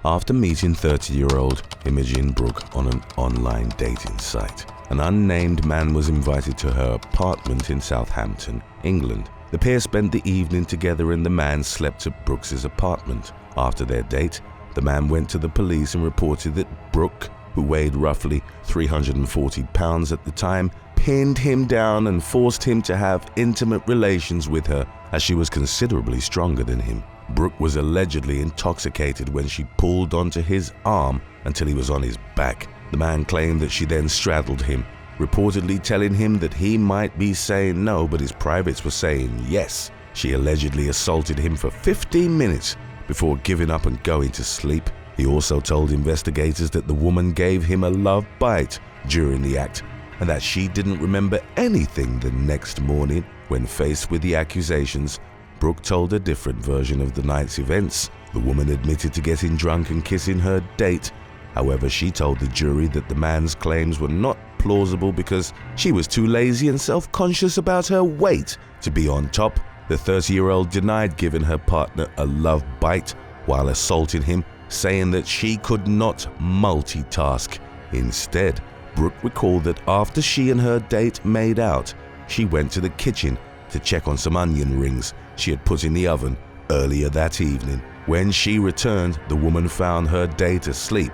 After meeting 30-year-old Imogen Brooke on an online dating site, an unnamed man was invited to her apartment in Southampton, England. The pair spent the evening together and the man slept at Brooks' apartment. After their date, the man went to the police and reported that Brooke, who weighed roughly 340 pounds at the time, pinned him down and forced him to have intimate relations with her as she was considerably stronger than him. Brooke was allegedly intoxicated when she pulled onto his arm until he was on his back. The man claimed that she then straddled him, reportedly telling him that he might be saying no, but his privates were saying yes. She allegedly assaulted him for 15 minutes before giving up and going to sleep. He also told investigators that the woman gave him a love bite during the act and that she didn't remember anything the next morning. When faced with the accusations, Brooke told a different version of the night's events. The woman admitted to getting drunk and kissing her date. However, she told the jury that the man's claims were not plausible because she was too lazy and self-conscious about her weight to be on top. The 30-year-old denied giving her partner a love bite while assaulting him, saying that she could not multitask. Instead, Brooke recalled that after she and her date made out, she went to the kitchen to check on some onion rings she had put in the oven earlier that evening. When she returned, the woman found her date asleep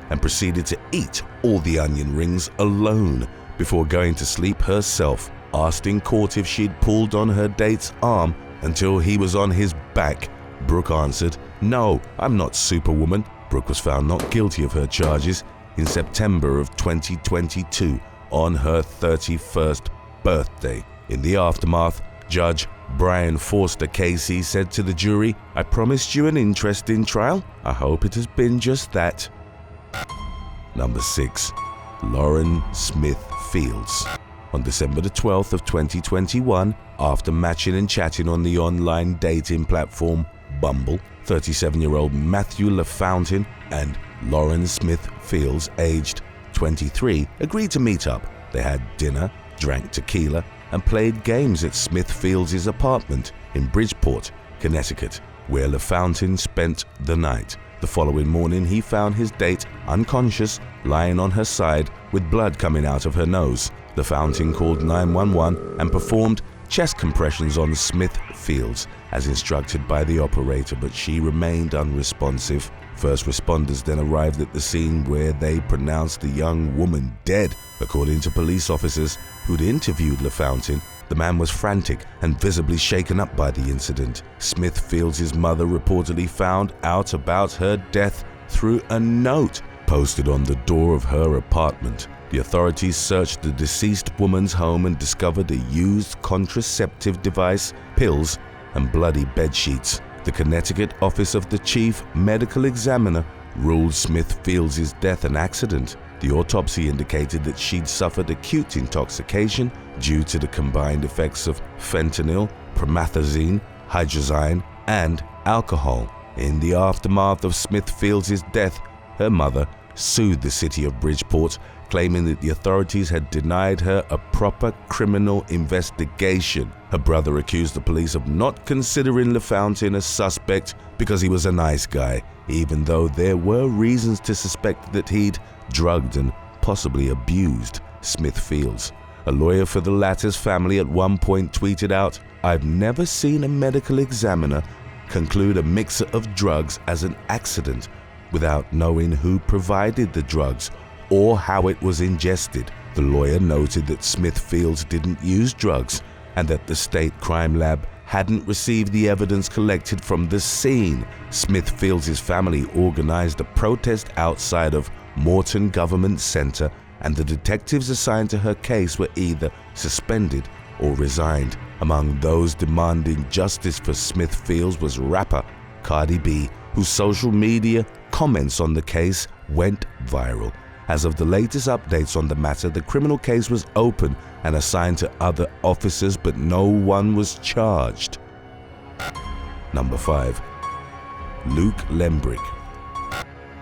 and proceeded to eat all the onion rings alone before going to sleep herself. Asked in court if she'd pulled on her date's arm until he was on his back, Brooke answered, "No, I'm not Superwoman." Brooke was found not guilty of her charges in September of 2022 on her 31st birthday. In the aftermath, Judge Brian Forster Casey said to the jury, "I promised you an interesting trial. I hope it has been just that." Number 6. Lauren Smith Fields. On December the 12th of 2021, after matching and chatting on the online dating platform Bumble, 37-year-old Matthew LaFountain and Lauren Smith Fields, aged 23, agreed to meet up. They had dinner, drank tequila, and played games at Smith Fields' apartment in Bridgeport, Connecticut, where LaFountain spent the night. The following morning, he found his date unconscious, lying on her side with blood coming out of her nose. LaFountain called 911 and performed chest compressions on Smith Fields as instructed by the operator, but she remained unresponsive. First responders then arrived at the scene where they pronounced the young woman dead. According to police officers who'd interviewed LaFountain, the man was frantic and visibly shaken up by the incident. Smith Fields' mother reportedly found out about her death through a note posted on the door of her apartment. The authorities searched the deceased woman's home and discovered a used contraceptive device, pills, and bloody bedsheets. The Connecticut Office of the Chief Medical Examiner ruled Smith Fields' death an accident. The autopsy indicated that she'd suffered acute intoxication due to the combined effects of fentanyl, promethazine, hydrazine, and alcohol. In the aftermath of Smith Fields' death, her mother sued the city of Bridgeport, claiming that the authorities had denied her a proper criminal investigation. Her brother accused the police of not considering LaFountain a suspect because he was a nice guy, even though there were reasons to suspect that he'd drugged and possibly abused Smith Fields. A lawyer for the latter's family at one point tweeted out, "I've never seen a medical examiner conclude a mixer of drugs as an accident without knowing who provided the drugs or how it was ingested." The lawyer noted that Smith Fields didn't use drugs and that the state crime lab hadn't received the evidence collected from the scene. Smith Fields' family organized a protest outside of Morton Government Center, and the detectives assigned to her case were either suspended or resigned. Among those demanding justice for Smith Fields was rapper Cardi B, whose social media comments on the case went viral. As of the latest updates on the matter, the criminal case was open and assigned to other officers, but no one was charged. Number 5. Luke Lembrick.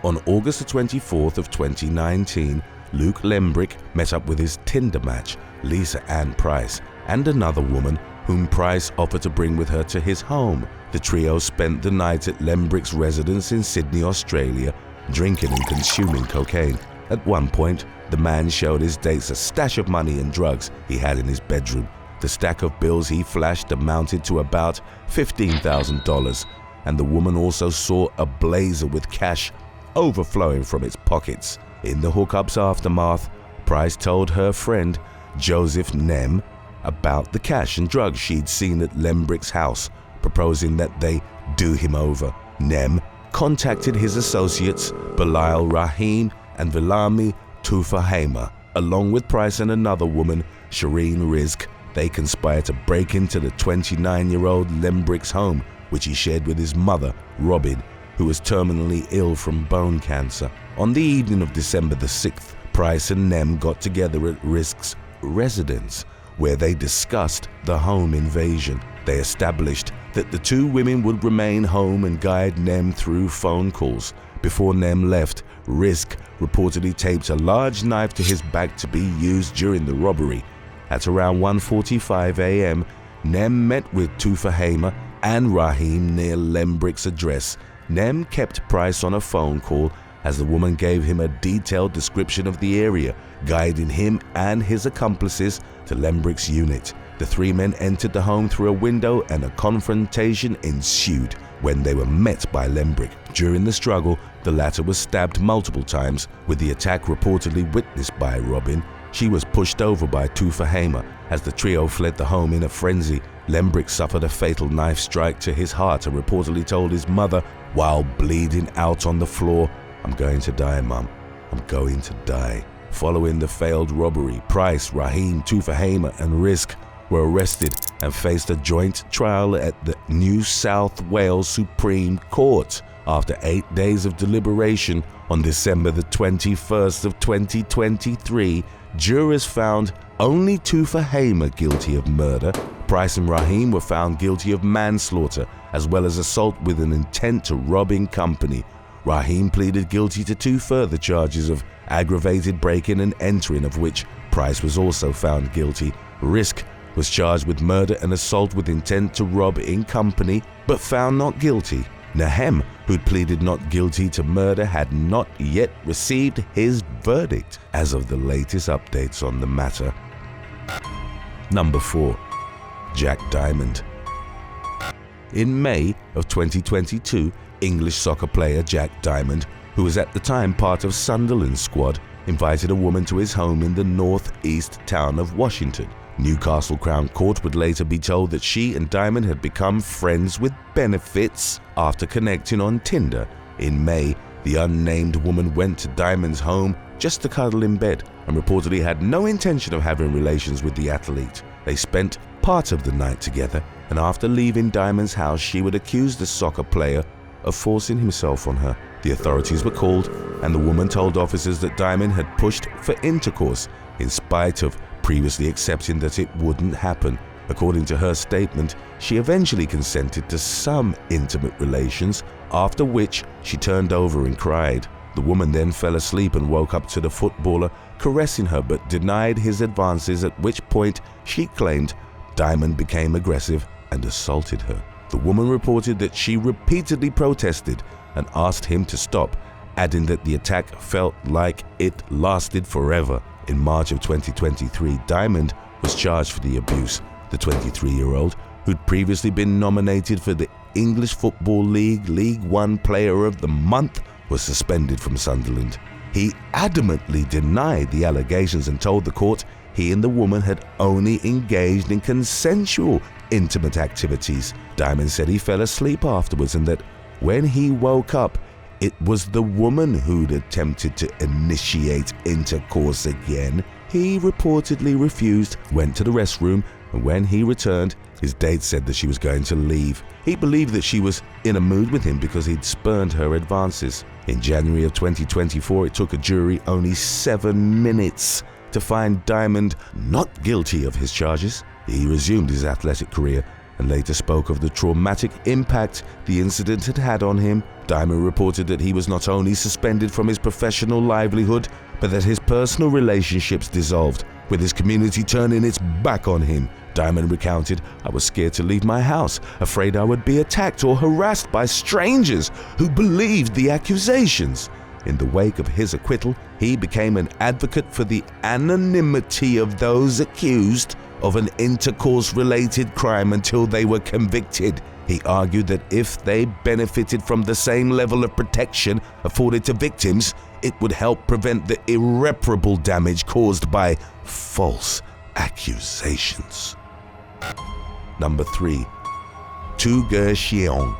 On August the 24th of 2019, Luke Lembrick met up with his Tinder match, Lisa Ann Price, and another woman whom Price offered to bring with her to his home. The trio spent the night at Lembrick's residence in Sydney, Australia, drinking and consuming cocaine. At one point, the man showed his dates a stash of money and drugs he had in his bedroom. The stack of bills he flashed amounted to about $15,000, and the woman also saw a blazer with cash overflowing from its pockets. In the hookups aftermath, Price told her friend, Joseph Nem, about the cash and drugs she'd seen at Lembrick's house, proposing that they do him over. Nem contacted his associates Bilal Rahim and Vilami Tufahema. Along with Price and another woman, Shireen Rizk, they conspired to break into the 29-year-old Lembrick's home, which he shared with his mother, Robin, who was terminally ill from bone cancer. On the evening of December the 6th, Price and Nem got together at Rizk's residence, where they discussed the home invasion. They established that the two women would remain home and guide Nem through phone calls. Before Nem left, Rizk reportedly taped a large knife to his back to be used during the robbery. At around 1:45 a.m., Nem met with Tufahema and Rahim near Lembrick's address. Nem kept Price on a phone call as the woman gave him a detailed description of the area, guiding him and his accomplices to Lembrick's unit. The three men entered the home through a window and a confrontation ensued when they were met by Lembrick. During the struggle, the latter was stabbed multiple times, with the attack reportedly witnessed by Robin. She was pushed over by Tufahema. As the trio fled the home in a frenzy, Lembrick suffered a fatal knife strike to his heart and reportedly told his mother, while bleeding out on the floor, "I'm going to die, Mum. I'm going to die." Following the failed robbery, Price, Rahim, Tufahema, and Rizk were arrested and faced a joint trial at the New South Wales Supreme Court. After 8 days of deliberation, on December the 21st of 2023, jurors found only Tufahema guilty of murder. Price and Rahim were found guilty of manslaughter, as well as assault with an intent to rob in company. Rahim pleaded guilty to 2 further charges of aggravated break-in and entering, of which Price was also found guilty. Rizk was charged with murder and assault with intent to rob in company, but found not guilty. Nahem, who'd pleaded not guilty to murder, had not yet received his verdict as of the latest updates on the matter. Number 4. Jack Diamond. In May of 2022, English soccer player Jack Diamond, who was at the time part of Sunderland's squad, invited a woman to his home in the northeast town of Washington. Newcastle Crown Court would later be told that she and Diamond had become friends with benefits after connecting on Tinder. In May, the unnamed woman went to Diamond's home just to cuddle in bed and reportedly had no intention of having relations with the athlete. They spent part of the night together, and after leaving Diamond's house, she would accuse the soccer player of forcing himself on her. The authorities were called, and the woman told officers that Diamond had pushed for intercourse in spite of previously accepting that it wouldn't happen. According to her statement, she eventually consented to some intimate relations, after which she turned over and cried. The woman then fell asleep and woke up to the footballer caressing her but denied his advances, at which point she claimed Diamond became aggressive and assaulted her. The woman reported that she repeatedly protested and asked him to stop, adding that the attack felt like it lasted forever. In March of 2023, Diamond was charged for the abuse. The 23-year-old, who'd previously been nominated for the English Football League League One Player of the Month, was suspended from Sunderland. He adamantly denied the allegations and told the court he and the woman had only engaged in consensual intimate activities. Diamond said he fell asleep afterwards and that when he woke up, it was the woman who'd attempted to initiate intercourse again. He reportedly refused, went to the restroom, and when he returned, his date said that she was going to leave. He believed that she was in a mood with him because he'd spurned her advances. In January of 2024, it took a jury only 7 minutes to find Diamond not guilty of his charges. He resumed his athletic career and later spoke of the traumatic impact the incident had had on him. Diamond reported that he was not only suspended from his professional livelihood, but that his personal relationships dissolved, with his community turning its back on him Diamond recounted, "I was scared to leave my house, afraid I would be attacked or harassed by strangers who believed the accusations." In the wake of his acquittal, he became an advocate for the anonymity of those accused of an intercourse-related crime until they were convicted. He argued that if they benefited from the same level of protection afforded to victims, it would help prevent the irreparable damage caused by false accusations. Number 3. Tu Ge Xiong.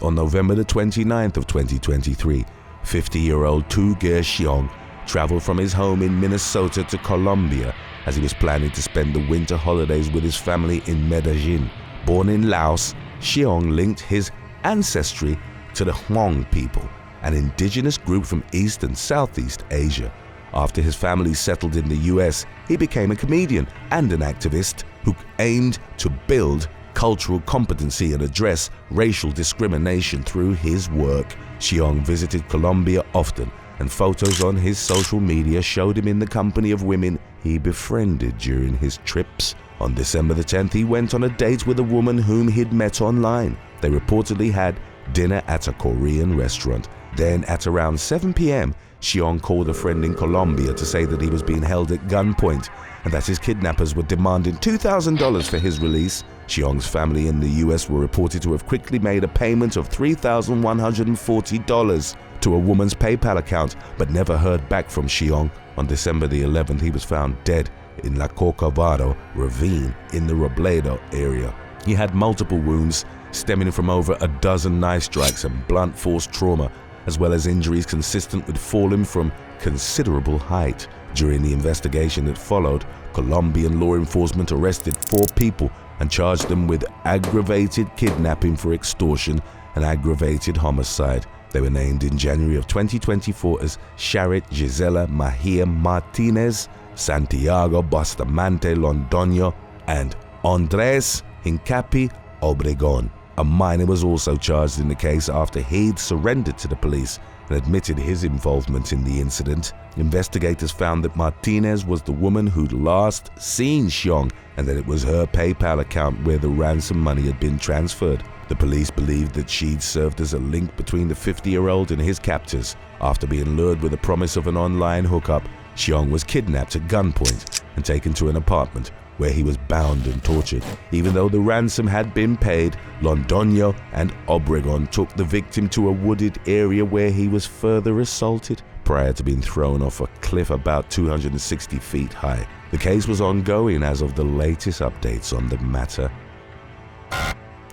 On November the 29th of 2023, 50-year-old Tu Ge Xiong traveled from his home in Minnesota to Colombia as he was planning to spend the winter holidays with his family in Medellin. Born in Laos, Xiong linked his ancestry to the Hmong people, an indigenous group from East and Southeast Asia. After his family settled in the US, he became a comedian and an activist who aimed to build cultural competency and address racial discrimination through his work. Xiong visited Colombia often, and photos on his social media showed him in the company of women he befriended during his trips. On December the 10th, he went on a date with a woman whom he'd met online. They reportedly had dinner at a Korean restaurant. Then at around 7 p.m., Xiong called a friend in Colombia to say that he was being held at gunpoint and that his kidnappers were demanding $2,000 for his release. Xiong's family in the US were reported to have quickly made a payment of $3,140 to a woman's PayPal account, but never heard back from Xiong. On December the 11th, he was found dead in La Corcovado ravine in the Robledo area. He had multiple wounds stemming from over a dozen knife strikes and blunt force trauma, as well as injuries consistent with falling from considerable height. During the investigation that followed, Colombian law enforcement arrested 4 people and charged them with aggravated kidnapping for extortion and aggravated homicide. They were named in January of 2024 as Sharit Gisela Mejia Martinez, Santiago Bustamante Londoño, and Andres Hincapi Obregon. A minor was also charged in the case after he'd surrendered to the police and admitted his involvement in the incident. Investigators found that Martinez was the woman who'd last seen Xiong and that it was her PayPal account where the ransom money had been transferred. The police believed that she'd served as a link between the 50-year-old and his captors. After being lured with the promise of an online hookup, Xiong was kidnapped at gunpoint and taken to an apartment where he was bound and tortured. Even though the ransom had been paid, Londoño and Obregon took the victim to a wooded area where he was further assaulted prior to being thrown off a cliff about 260 feet high. The case was ongoing as of the latest updates on the matter.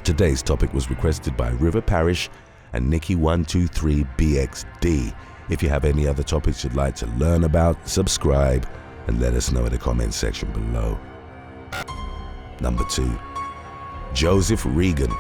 Today's topic was requested by River Parish and Nikki123BXD. If you have any other topics you'd like to learn about, subscribe and let us know in the comment section below. Number 2. Joseph Regan.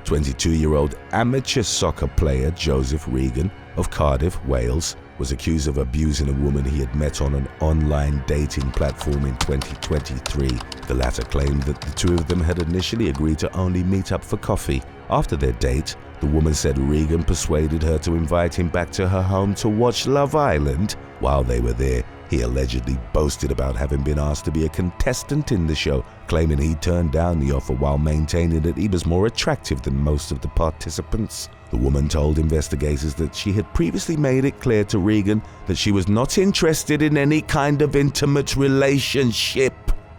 22-year-old amateur soccer player Joseph Regan of Cardiff, Wales, was accused of abusing a woman he had met on an online dating platform in 2023. The latter claimed that the two of them had initially agreed to only meet up for coffee. After their date, the woman said Regan persuaded her to invite him back to her home to watch Love Island. While they were there, he allegedly boasted about having been asked to be a contestant in the show, claiming he turned down the offer while maintaining that he was more attractive than most of the participants. The woman told investigators that she had previously made it clear to Regan that she was not interested in any kind of intimate relationship.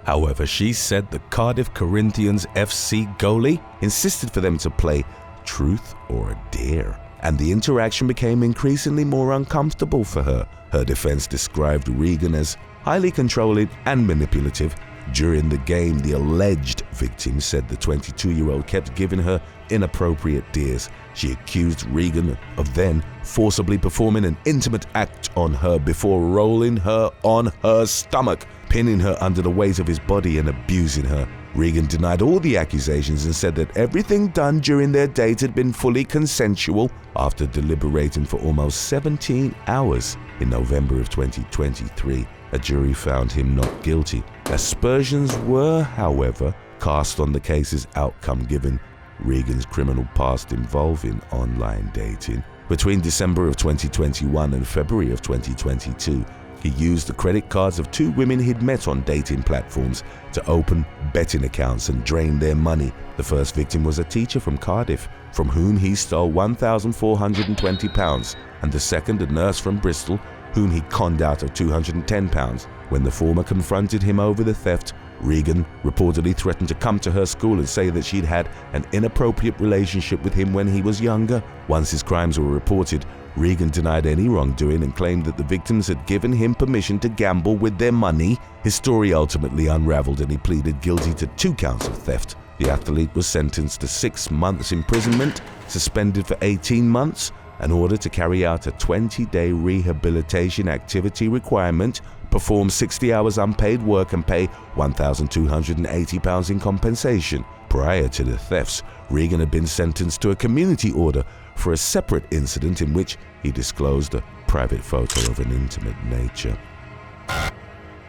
However, she said the Cardiff Corinthians FC goalie insisted for them to play truth or dare, and the interaction became increasingly more uncomfortable for her. Her defense described Regan as highly controlling and manipulative. During the game, the alleged victim said the 22-year-old kept giving her inappropriate dares. She accused Regan of then forcibly performing an intimate act on her before rolling her on her stomach, pinning her under the weight of his body and abusing her. Regan denied all the accusations and said that everything done during their date had been fully consensual. After deliberating for almost 17 hours in November of 2023, a jury found him not guilty. Aspersions were, however, cast on the case's outcome given Regan's criminal past involving online dating. Between December of 2021 and February of 2022, He used the credit cards of 2 women he'd met on dating platforms to open betting accounts and drain their money. The first victim was a teacher from Cardiff, from whom he stole £1,420, and the second a nurse from Bristol, whom he conned out of £210. When the former confronted him over the theft, Regan reportedly threatened to come to her school and say that she'd had an inappropriate relationship with him when he was younger. Once his crimes were reported, Regan denied any wrongdoing and claimed that the victims had given him permission to gamble with their money. His story ultimately unraveled and he pleaded guilty to 2 counts of theft. The athlete was sentenced to 6 months imprisonment, suspended for 18 months, in order to carry out a 20-day rehabilitation activity requirement, perform 60 hours unpaid work and pay £1,280 in compensation. Prior to the thefts, Regan had been sentenced to a community order for a separate incident in which he disclosed a private photo of an intimate nature.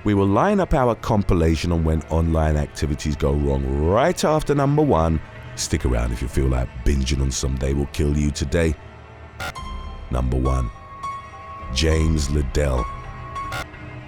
We will line up our compilation on when online activities go wrong right after number 1. Stick around if you feel like binging on some They Will Kill You today. Number 1. James Liddell.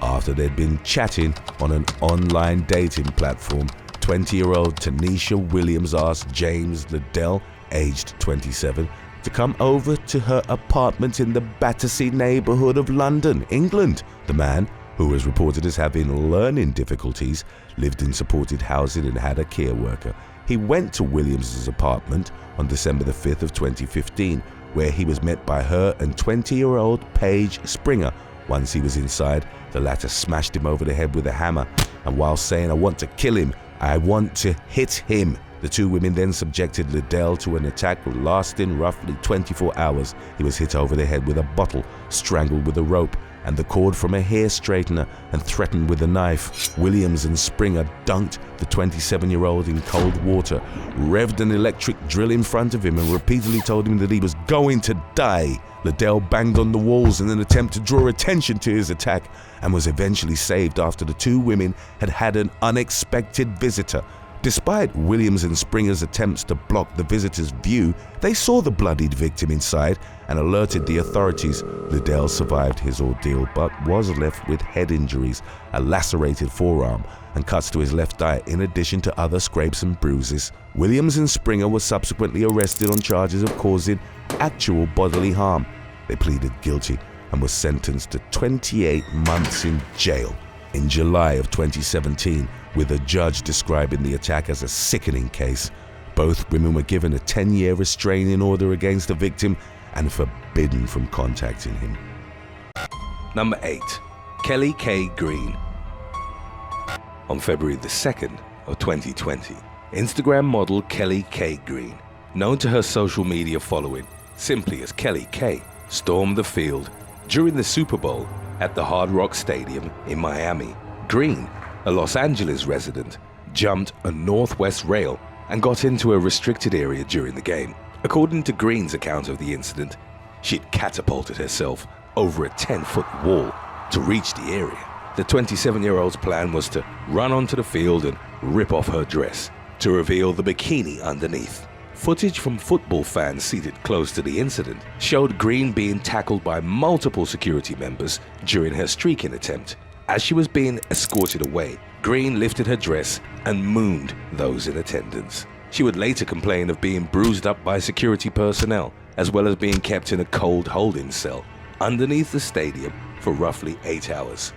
After they'd been chatting on an online dating platform, 20-year-old Tanisha Williams asked James Liddell, aged 27, to come over to her apartment in the Battersea neighbourhood of London, England. The man, who was reported as having learning difficulties, lived in supported housing and had a care worker. He went to Williams's apartment on December the 5th of 2015, where he was met by her and 20-year-old Paige Springer. Once he was inside, the latter smashed him over the head with a hammer, and while saying, "I want to kill him, I want to hit him," the 2 women then subjected Liddell to an attack lasting roughly 24 hours. He was hit over the head with a bottle, strangled with a rope and the cord from a hair straightener, and threatened with a knife. Williams and Springer dunked the 27-year-old in cold water, revved an electric drill in front of him, and repeatedly told him that he was going to die. Liddell banged on the walls in an attempt to draw attention to his attack and was eventually saved after the 2 women had had an unexpected visitor. Despite Williams and Springer's attempts to block the visitor's view, they saw the bloodied victim inside and alerted the authorities. Liddell survived his ordeal but was left with head injuries, a lacerated forearm, and cuts to his left eye, in addition to other scrapes and bruises. Williams and Springer were subsequently arrested on charges of causing actual bodily harm. They pleaded guilty and were sentenced to 28 months in jail. In July of 2017, with a judge describing the attack as a sickening case, both women were given a 10-year restraining order against the victim and forbidden from contacting him. Number 8. Kelly K. Green. On February the 2nd of 2020, Instagram model Kelly K. Green, known to her social media following simply as Kelly K, stormed the field during the Super Bowl at the Hard Rock Stadium in Miami. Green, a Los Angeles resident, jumped a Northwest rail and got into a restricted area during the game. According to Green's account of the incident, she'd catapulted herself over a 10-foot wall to reach the area. The 27-year-old's plan was to run onto the field and rip off her dress to reveal the bikini underneath. Footage from football fans seated close to the incident showed Green being tackled by multiple security members during her streaking attempt. As she was being escorted away, Green lifted her dress and mooned those in attendance. She would later complain of being bruised up by security personnel, as well as being kept in a cold holding cell underneath the stadium for roughly 8 hours.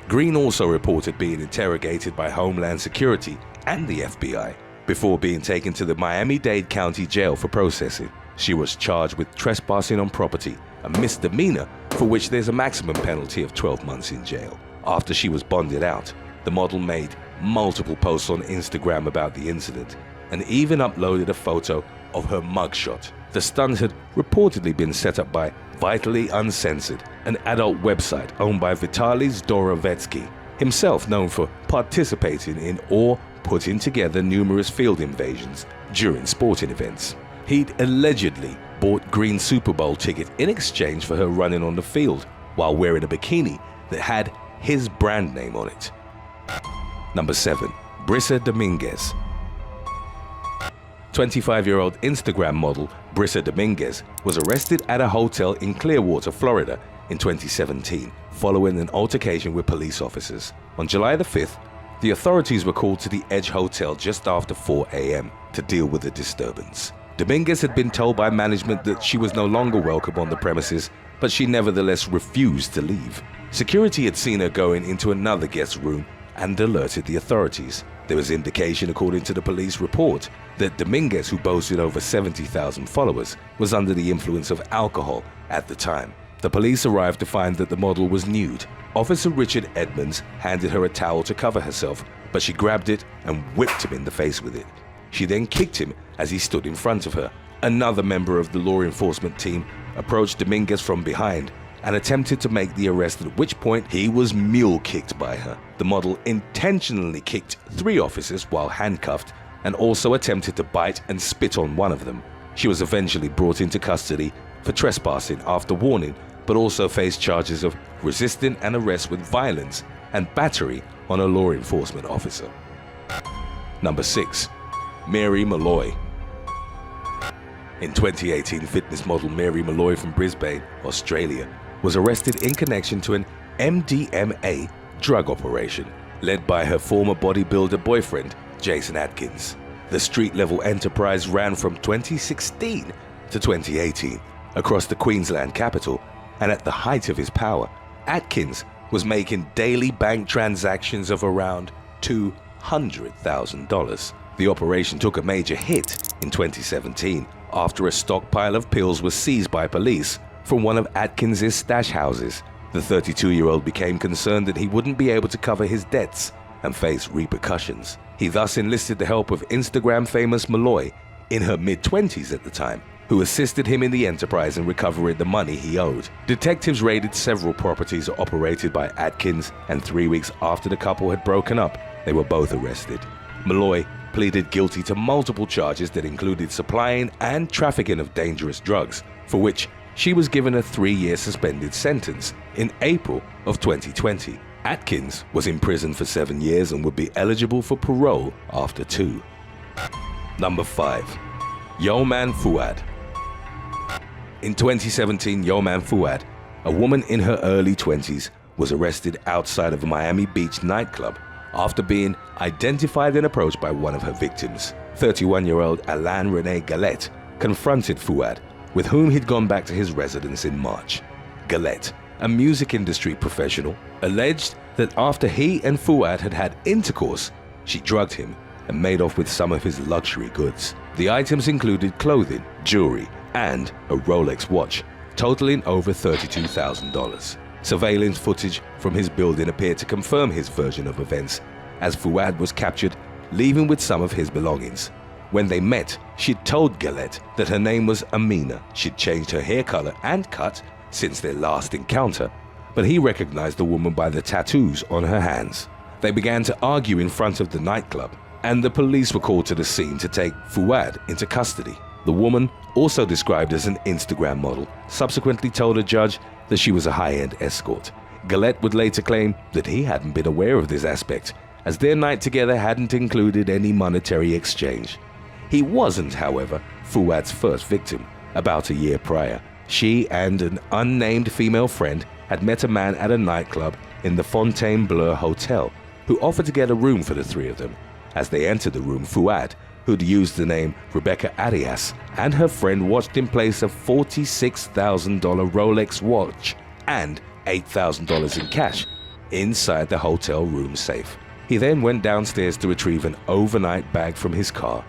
Green also reported being interrogated by Homeland Security and the FBI before being taken to the Miami-Dade County Jail for processing. She was charged with trespassing on property, a misdemeanor for which there's a maximum penalty of 12 months in jail. After she was bonded out, the model made multiple posts on Instagram about the incident and even uploaded a photo of her mugshot. The stunt had reportedly been set up by Vitally Uncensored, an adult website owned by Vitaly Zdorovetsky, himself known for participating in or putting together numerous field invasions during sporting events. He'd allegedly bought Green's Super Bowl ticket in exchange for her running on the field while wearing a bikini that had his brand name on it. Number 7. Brisa Dominguez. 25-year-old Instagram model Brisa Dominguez was arrested at a hotel in Clearwater, Florida, in 2017 following an altercation with police officers. On July the 5th, the authorities were called to the Edge Hotel just after 4 a.m. to deal with the disturbance. Dominguez had been told by management that she was no longer welcome on the premises, but she nevertheless refused to leave. Security had seen her going into another guest room and alerted the authorities. There was indication, according to the police report, that Dominguez, who boasted over 70,000 followers, was under the influence of alcohol at the time. The police arrived to find that the model was nude. Officer Richard Edmonds handed her a towel to cover herself, but she grabbed it and whipped him in the face with it. She then kicked him as he stood in front of her. Another member of the law enforcement team approached Dominguez from behind and attempted to make the arrest, at which point he was mule-kicked by her. The model intentionally kicked 3 officers while handcuffed and also attempted to bite and spit on one of them. She was eventually brought into custody for trespassing after warning, but also faced charges of resisting an arrest with violence and battery on a law enforcement officer. Number 6. Mary Malloy. In 2018, fitness model Mary Malloy from Brisbane, Australia, was arrested in connection to an MDMA drug operation led by her former bodybuilder boyfriend, Jason Atkins. The street-level enterprise ran from 2016 to 2018 across the Queensland capital, and at the height of his power, Atkins was making daily bank transactions of around $200,000. The operation took a major hit in 2017 after a stockpile of pills was seized by police from one of Atkins's stash houses. The 32-year-old became concerned that he wouldn't be able to cover his debts and face repercussions. He thus enlisted the help of Instagram famous Malloy, in her mid-20s at the time, who assisted him in the enterprise in recovering the money he owed. Detectives raided several properties operated by Atkins, and 3 weeks after the couple had broken up, they were both arrested. Malloy pleaded guilty to multiple charges that included supplying and trafficking of dangerous drugs, for which she was given a 3-year suspended sentence in April of 2020. Atkins was imprisoned for 7 years and would be eligible for parole after 2. Number 5. Yoman Fuad. In 2017, Yoman Fuad, a woman in her early 20s, was arrested outside of a Miami Beach nightclub after being identified and approached by one of her victims. 31-year-old Alain Rene Galette confronted Fuad, with whom he'd gone back to his residence in March. Galette, a music industry professional, alleged that after he and Fuad had had intercourse, she drugged him and made off with some of his luxury goods. The items included clothing, jewelry, and a Rolex watch, totaling over $32,000. Surveillance footage from his building appeared to confirm his version of events, as Fuad was captured leaving with some of his belongings. When they met, she'd told Galette that her name was Amina. She'd changed her hair color and cut since their last encounter, but he recognized the woman by the tattoos on her hands. They began to argue in front of the nightclub, and the police were called to the scene to take Fuad into custody. The woman, also described as an Instagram model, subsequently told a judge that she was a high-end escort. Galette would later claim that he hadn't been aware of this aspect, as their night together hadn't included any monetary exchange. He wasn't, however, Fuad's first victim. About a year prior, she and an unnamed female friend had met a man at a nightclub in the Fontainebleau Hotel, who offered to get a room for the 3 of them. As they entered the room, Fuad, who'd used the name Rebecca Arias, and her friend watched him place a $46,000 Rolex watch and $8,000 in cash inside the hotel room safe. He then went downstairs to retrieve an overnight bag from his car.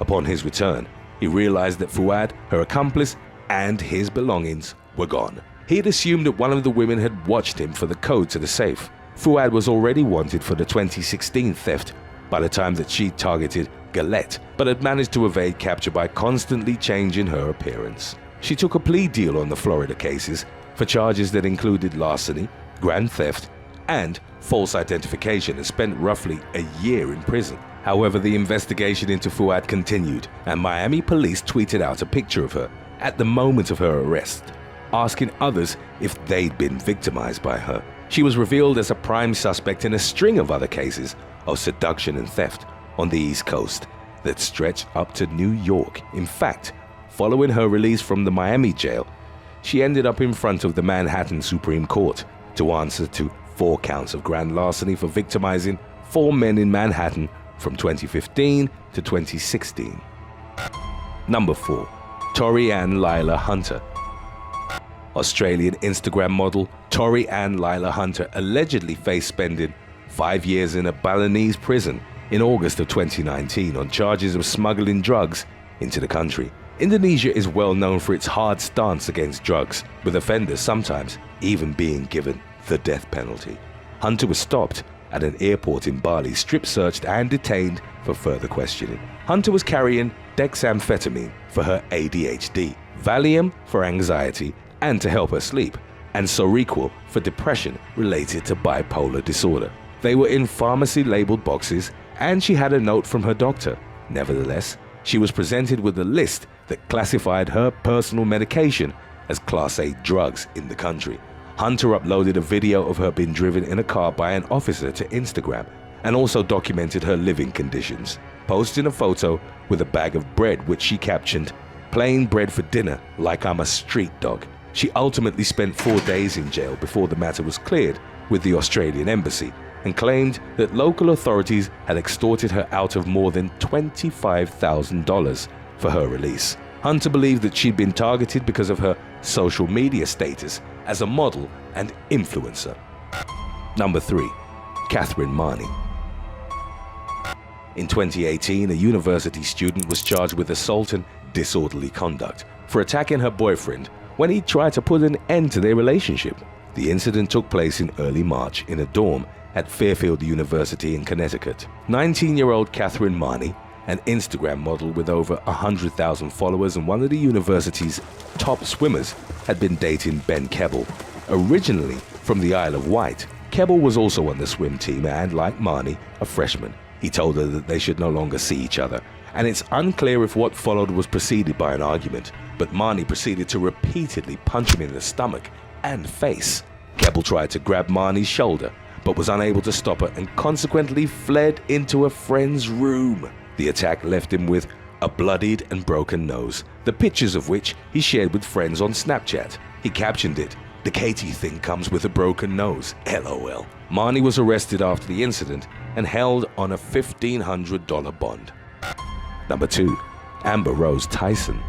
Upon his return, he realized that Fuad, her accomplice, and his belongings were gone. He had assumed that one of the women had watched him for the code to the safe. Fuad was already wanted for the 2016 theft by the time that she targeted Galette, but had managed to evade capture by constantly changing her appearance. She took a plea deal on the Florida cases for charges that included larceny, grand theft, and false identification, and spent roughly a year in prison. However, the investigation into Fuad continued, and Miami police tweeted out a picture of her at the moment of her arrest, asking others if they'd been victimized by her. She was revealed as a prime suspect in a string of other cases of seduction and theft on the East Coast that stretched up to New York. In fact, following her release from the Miami jail, she ended up in front of the Manhattan Supreme Court to answer to 4 counts of grand larceny for victimizing 4 men in Manhattan from 2015 to 2016. Number 4. Tori Ann Lila Hunter. Australian Instagram model Tori Ann Lila Hunter allegedly faced spending 5 years in a Balinese prison in August of 2019 on charges of smuggling drugs into the country. Indonesia is well known for its hard stance against drugs, with offenders sometimes even being given the death penalty. Hunter was stopped at an airport in Bali, strip-searched and detained for further questioning. Hunter was carrying dexamphetamine for her ADHD, Valium for anxiety and to help her sleep, and Seroquel for depression related to bipolar disorder. They were in pharmacy-labeled boxes, and she had a note from her doctor. Nevertheless, she was presented with a list that classified her personal medication as Class A drugs in the country. Hunter uploaded a video of her being driven in a car by an officer to Instagram and also documented her living conditions, posting a photo with a bag of bread which she captioned, "Plain bread for dinner like I'm a street dog." She ultimately spent 4 days in jail before the matter was cleared with the Australian embassy and claimed that local authorities had extorted her out of more than $25,000 for her release. Hunter believed that she'd been targeted because of her social media status as a model and influencer. Number 3. Catherine Marnie. In 2018, a university student was charged with assault and disorderly conduct for attacking her boyfriend when he tried to put an end to their relationship. The incident took place in early March in a dorm at Fairfield University in Connecticut. 19-year-old Catherine Marnie, an Instagram model with over 100,000 followers and one of the university's top swimmers, had been dating Ben Keble. Originally from the Isle of Wight, Keble was also on the swim team and, like Marnie, a freshman. He told her that they should no longer see each other, and it's unclear if what followed was preceded by an argument, but Marnie proceeded to repeatedly punch him in the stomach and face. Keble tried to grab Marnie's shoulder, but was unable to stop her and consequently fled into a friend's room. The attack left him with a bloodied and broken nose, the pictures of which he shared with friends on Snapchat. He captioned it, "The Katie thing comes with a broken nose, LOL." Marnie was arrested after the incident and held on a $1,500 bond. Number 2. Amber Rose Tyson.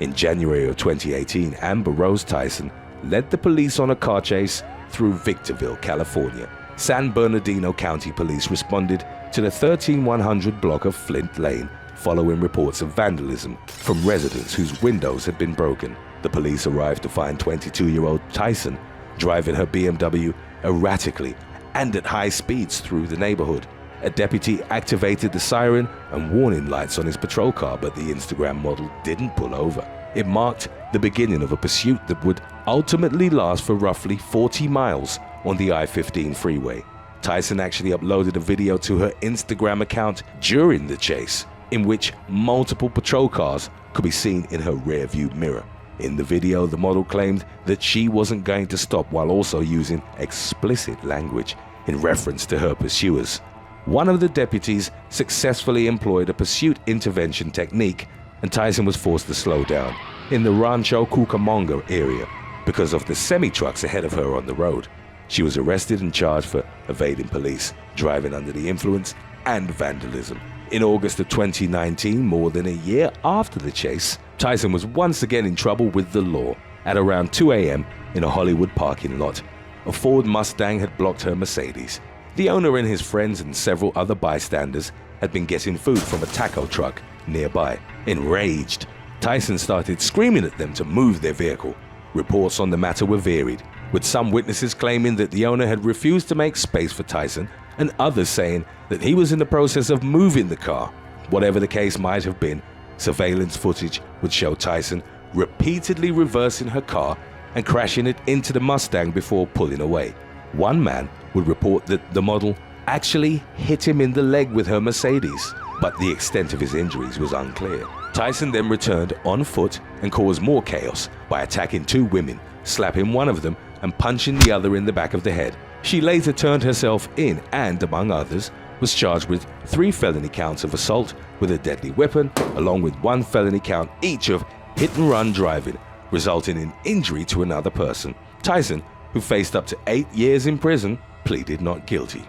In January of 2018, Amber Rose Tyson led the police on a car chase through Victorville, California. San Bernardino County Police responded to the 13100 block of Flint Lane following reports of vandalism from residents whose windows had been broken. The police arrived to find 22-year-old Tyson driving her BMW erratically and at high speeds through the neighborhood. A deputy activated the siren and warning lights on his patrol car, but the Instagram model didn't pull over. It marked the beginning of a pursuit that would ultimately last for roughly 40 miles on the I-15 freeway. Tyson actually uploaded a video to her Instagram account during the chase, in which multiple patrol cars could be seen in her rearview mirror. In the video, the model claimed that she wasn't going to stop while also using explicit language in reference to her pursuers. One of the deputies successfully employed a pursuit intervention technique, and Tyson was forced to slow down in the Rancho Cucamonga area because of the semi-trucks ahead of her on the road. She was arrested and charged for evading police, driving under the influence, and vandalism. In August of 2019, more than a year after the chase, Tyson was once again in trouble with the law. At around 2 a.m. in a Hollywood parking lot, a Ford Mustang had blocked her Mercedes. The owner and his friends and several other bystanders had been getting food from a taco truck nearby. Enraged, Tyson started screaming at them to move their vehicle. Reports on the matter were varied, with some witnesses claiming that the owner had refused to make space for Tyson and others saying that he was in the process of moving the car. Whatever the case might have been, surveillance footage would show Tyson repeatedly reversing her car and crashing it into the Mustang before pulling away. One man would report that the model actually hit him in the leg with her Mercedes, but the extent of his injuries was unclear. Tyson then returned on foot and caused more chaos by attacking 2 women, slapping one of them and punching the other in the back of the head. She later turned herself in and, among others, was charged with 3 felony counts of assault with a deadly weapon, along with 1 felony count each of hit-and-run driving, resulting in injury to another person. Tyson, who faced up to 8 years in prison, pleaded not guilty.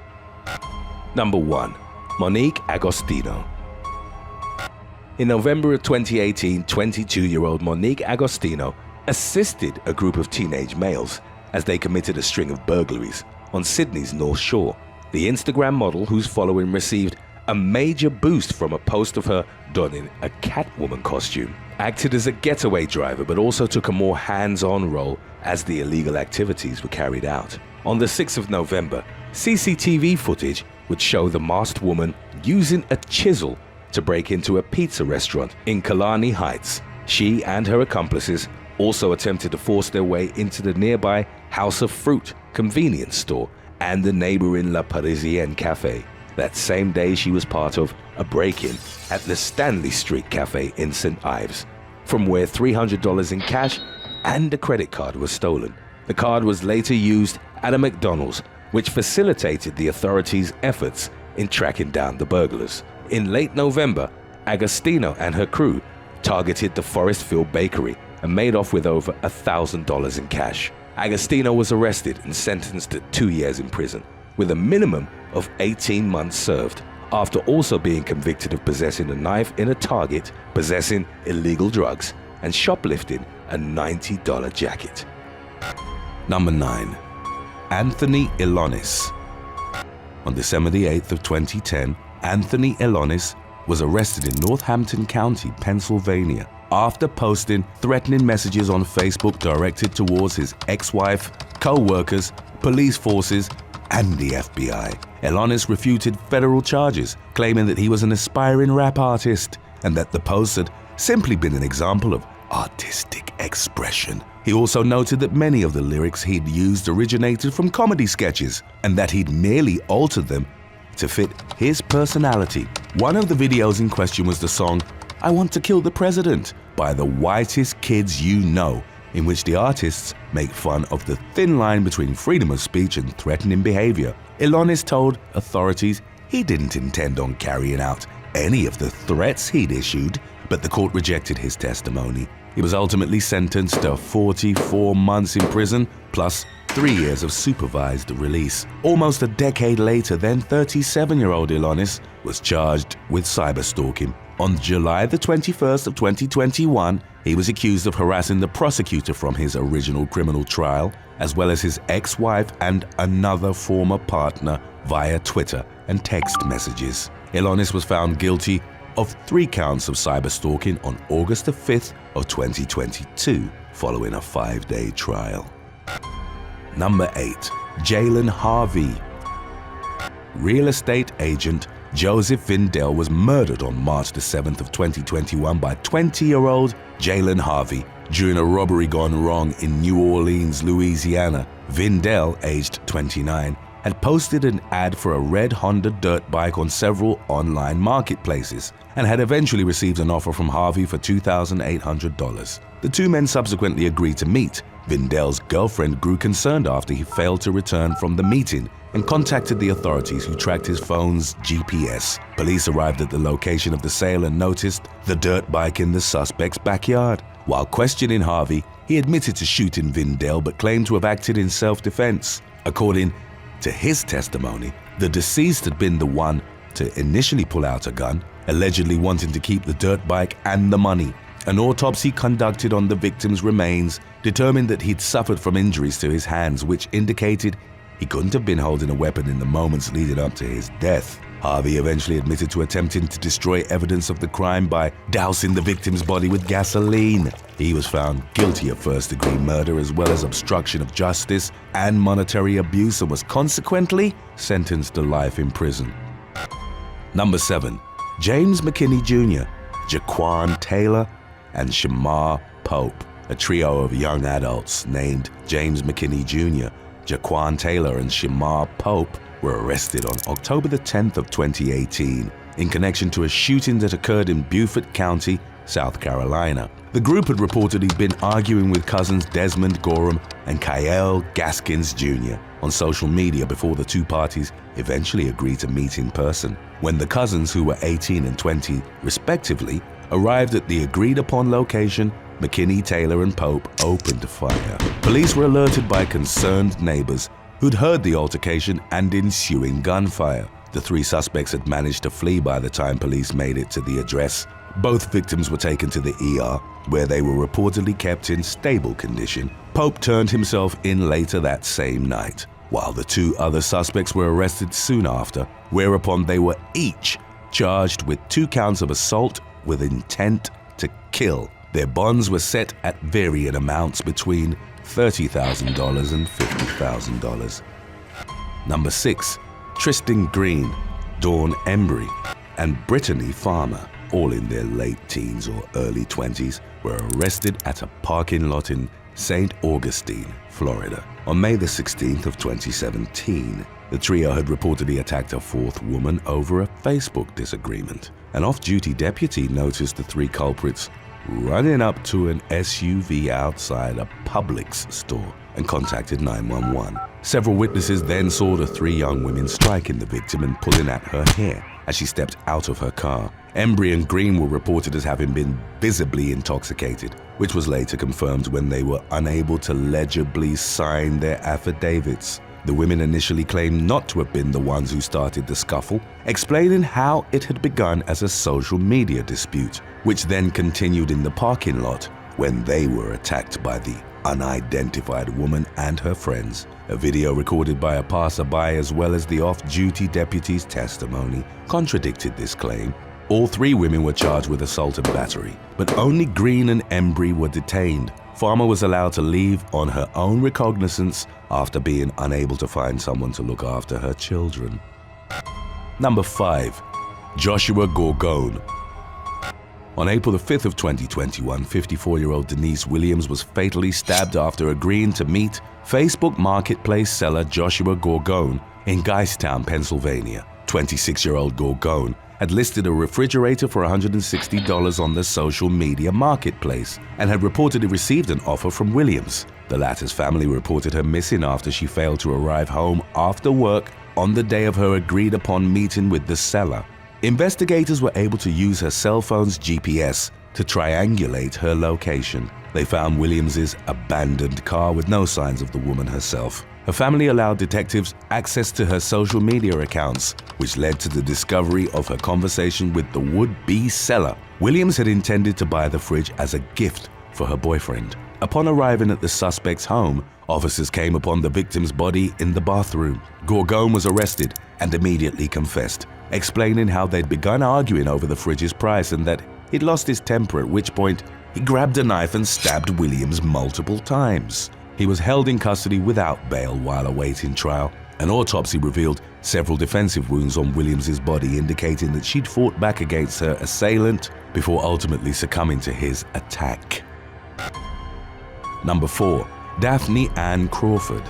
Number 1. Monique Agostino. In November of 2018, 22-year-old Monique Agostino assisted a group of teenage males as they committed a string of burglaries on Sydney's North Shore. The Instagram model, whose following received a major boost from a post of her donning a Catwoman costume, acted as a getaway driver but also took a more hands-on role as the illegal activities were carried out. On the 6th of November, CCTV footage would show the masked woman using a chisel to break into a pizza restaurant in Killarney Heights. She and her accomplices also attempted to force their way into the nearby House of Fruit convenience store and the neighboring La Parisienne Cafe. That same day, she was part of a break-in at the Stanley Street Cafe in St. Ives, from where $300 in cash and a credit card was stolen. The card was later used at a McDonald's, which facilitated the authorities' efforts in tracking down the burglars. In late November, Agostino and her crew targeted the Forestfield Bakery and made off with over $1,000 in cash. Agostino was arrested and sentenced to 2 years in prison, with a minimum of 18 months served, after also being convicted of possessing a knife in a Target, possessing illegal drugs, and shoplifting a $90 jacket. Number 9. Anthony Elonis. On December the 8th of 2010, Anthony Elonis was arrested in Northampton County, Pennsylvania, after posting threatening messages on Facebook directed towards his ex-wife, co-workers, police forces, and the FBI. Elonis refuted federal charges, claiming that he was an aspiring rap artist and that the post had simply been an example of artistic expression. He also noted that many of the lyrics he'd used originated from comedy sketches and that he'd merely altered them to fit his personality. One of the videos in question was the song "I Want to Kill the President" by the Whitest Kids You Know, in which the artists make fun of the thin line between freedom of speech and threatening behavior. Elonis told authorities he didn't intend on carrying out any of the threats he'd issued, but the court rejected his testimony. He was ultimately sentenced to 44 months in prison, plus 3 years of supervised release. Almost a decade later, then 37-year-old Elonis was charged with cyberstalking. On July the 21st of 2021, he was accused of harassing the prosecutor from his original criminal trial, as well as his ex-wife and another former partner via Twitter and text messages. Elonis was found guilty of 3 counts of cyberstalking on August the 5th of 2022, following a 5-day trial. Number 8. Jalen Harvey. Real estate agent Joseph Vindell was murdered on March the 7th of 2021 by 20-year-old Jalen Harvey during a robbery gone wrong in New Orleans, Louisiana. Vindell, aged 29, had posted an ad for a red Honda dirt bike on several online marketplaces and had eventually received an offer from Harvey for $2,800. The two men subsequently agreed to meet. Vindell's girlfriend grew concerned after he failed to return from the meeting and contacted the authorities, who tracked his phone's GPS. Police arrived at the location of the sale and noticed the dirt bike in the suspect's backyard. While questioning Harvey, he admitted to shooting Vindell but claimed to have acted in self-defense. According to his testimony, the deceased had been the one to initially pull out a gun, allegedly wanting to keep the dirt bike and the money. An autopsy conducted on the victim's remains determined that he'd suffered from injuries to his hands, which indicated he couldn't have been holding a weapon in the moments leading up to his death. Harvey eventually admitted to attempting to destroy evidence of the crime by dousing the victim's body with gasoline. He was found guilty of first-degree murder as well as obstruction of justice and monetary abuse, and was consequently sentenced to life in prison. Number 7. James McKinney Jr., Jaquan Taylor, and Shamar Pope. A trio of young adults named James McKinney Jr., Jaquan Taylor, and Shamar Pope were arrested on October the 10th of 2018 in connection to a shooting that occurred in Beaufort County, South Carolina. The group had reportedly been arguing with cousins Desmond Gorham and Kyle Gaskins Jr. on social media before the two parties eventually agreed to meet in person. When the cousins, who were 18 and 20 respectively, arrived at the agreed-upon location, McKinney, Taylor, and Pope opened fire. Police were alerted by concerned neighbors who'd heard the altercation and ensuing gunfire. The three suspects had managed to flee by the time police made it to the address. Both victims were taken to the ER, where they were reportedly kept in stable condition. Pope turned himself in later that same night, while the two other suspects were arrested soon after, whereupon they were each charged with 2 counts of assault with intent to kill. Their bonds were set at varying amounts between $30,000 and $50,000. Number 6. Tristan Green, Dawn Embry, and Brittany Farmer, all in their late teens or early 20s, were arrested at a parking lot in St. Augustine, Florida. On May the 16th of 2017, the trio had reportedly attacked a fourth woman over a Facebook disagreement. An off-duty deputy noticed the 3 culprits running up to an SUV outside a Publix store and contacted 911. Several witnesses then saw the 3 young women striking the victim and pulling at her hair as she stepped out of her car. Embry and Green were reported as having been visibly intoxicated, which was later confirmed when they were unable to legibly sign their affidavits. The women initially claimed not to have been the ones who started the scuffle, explaining how it had begun as a social media dispute, which then continued in the parking lot when they were attacked by the unidentified woman and her friends. A video recorded by a passerby as well as the off-duty deputy's testimony contradicted this claim. All 3 women were charged with assault and battery, but only Green and Embry were detained. Farmer was allowed to leave on her own recognizance after being unable to find someone to look after her children. Number 5. Joshua Gorgone. On April the 5th of 2021, 54-year-old Denise Williams was fatally stabbed after agreeing to meet Facebook marketplace seller Joshua Gorgone in Geistown, Pennsylvania. 26-year-old Gorgone had listed a refrigerator for $160 on the social media marketplace and had reportedly received an offer from Williams. The latter's family reported her missing after she failed to arrive home after work on the day of her agreed-upon meeting with the seller. Investigators were able to use her cell phone's GPS to triangulate her location. They found Williams's abandoned car with no signs of the woman herself. Her family allowed detectives access to her social media accounts, which led to the discovery of her conversation with the would-be seller. Williams had intended to buy the fridge as a gift for her boyfriend. Upon arriving at the suspect's home, officers came upon the victim's body in the bathroom. Gorgone was arrested and immediately confessed, explaining how they'd begun arguing over the fridge's price and that he'd lost his temper, at which point he grabbed a knife and stabbed Williams multiple times. He was held in custody without bail while awaiting trial. An autopsy revealed several defensive wounds on Williams's body, indicating that she'd fought back against her assailant before ultimately succumbing to his attack. Number 4. Daphne Ann Crawford.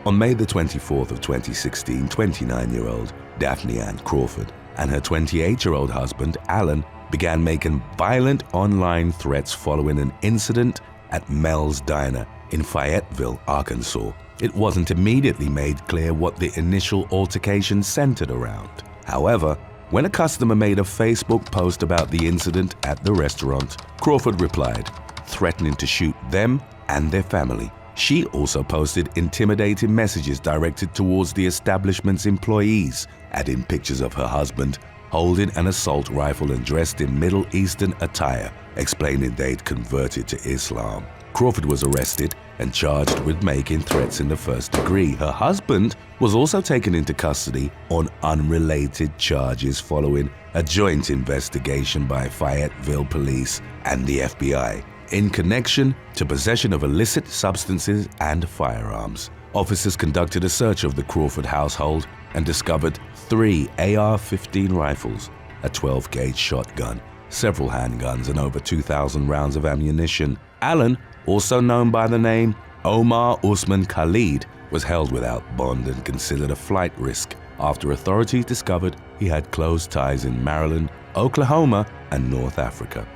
On May the 24th of 2016, 29-year-old Daphne Ann Crawford and her 28-year-old husband, Alan, began making violent online threats following an incident at Mel's Diner in Fayetteville, Arkansas. It wasn't immediately made clear what the initial altercation centered around. However, when a customer made a Facebook post about the incident at the restaurant, Crawford replied, threatening to shoot them and their family. She also posted intimidating messages directed towards the establishment's employees, adding pictures of her husband holding an assault rifle and dressed in Middle Eastern attire, explaining they'd converted to Islam. Crawford was arrested and charged with making threats in the first degree. Her husband was also taken into custody on unrelated charges following a joint investigation by Fayetteville police and the FBI in connection to possession of illicit substances and firearms. Officers conducted a search of the Crawford household and discovered 3 AR-15 rifles, a 12-gauge shotgun, several handguns, and over 2,000 rounds of ammunition. Alan, also known by the name Omar Usman Khalid, was held without bond and considered a flight risk after authorities discovered he had close ties in Maryland, Oklahoma, and North Africa.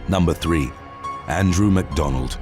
Number 3. Andrew McDonald.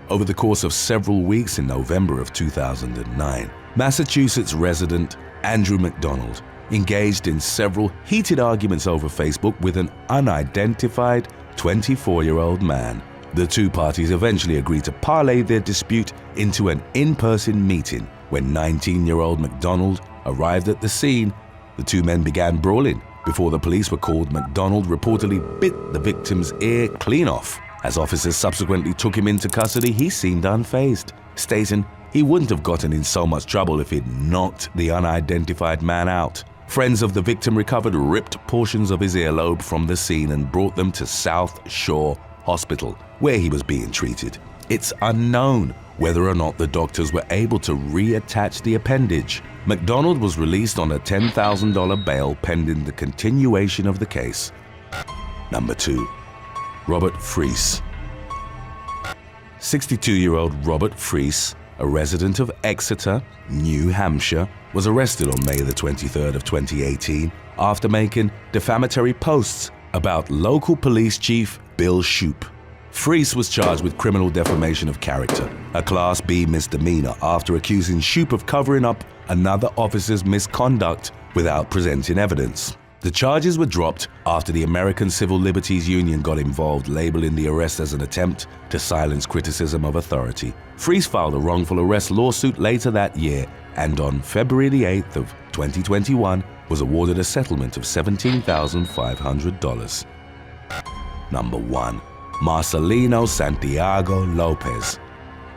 Over the course of several weeks in November of 2009, Massachusetts resident Andrew McDonald engaged in several heated arguments over Facebook with an unidentified 24-year-old man. The two parties eventually agreed to parlay their dispute into an in-person meeting. When 19-year-old McDonald arrived at the scene, the two men began brawling. Before the police were called, McDonald reportedly bit the victim's ear clean off. As officers subsequently took him into custody, he seemed unfazed, stating he wouldn't have gotten in so much trouble if he'd knocked the unidentified man out. Friends of the victim recovered ripped portions of his earlobe from the scene and brought them to South Shore Hospital, where he was being treated. It's unknown whether or not the doctors were able to reattach the appendage. McDonald was released on a $10,000 bail pending the continuation of the case. Number 2. Robert Freese. 62-year-old Robert Freese, a resident of Exeter, New Hampshire, was arrested on May the 23rd of 2018 after making defamatory posts about local police chief Bill Shoup. Freese was charged with criminal defamation of character, a Class B misdemeanor, after accusing Shoup of covering up another officer's misconduct without presenting evidence. The charges were dropped after the American Civil Liberties Union got involved, labeling the arrest as an attempt to silence criticism of authority. Freese filed a wrongful arrest lawsuit later that year and on February the 8th of 2021 was awarded a settlement of $17,500. Number 1. Marcelino Santiago Lopez.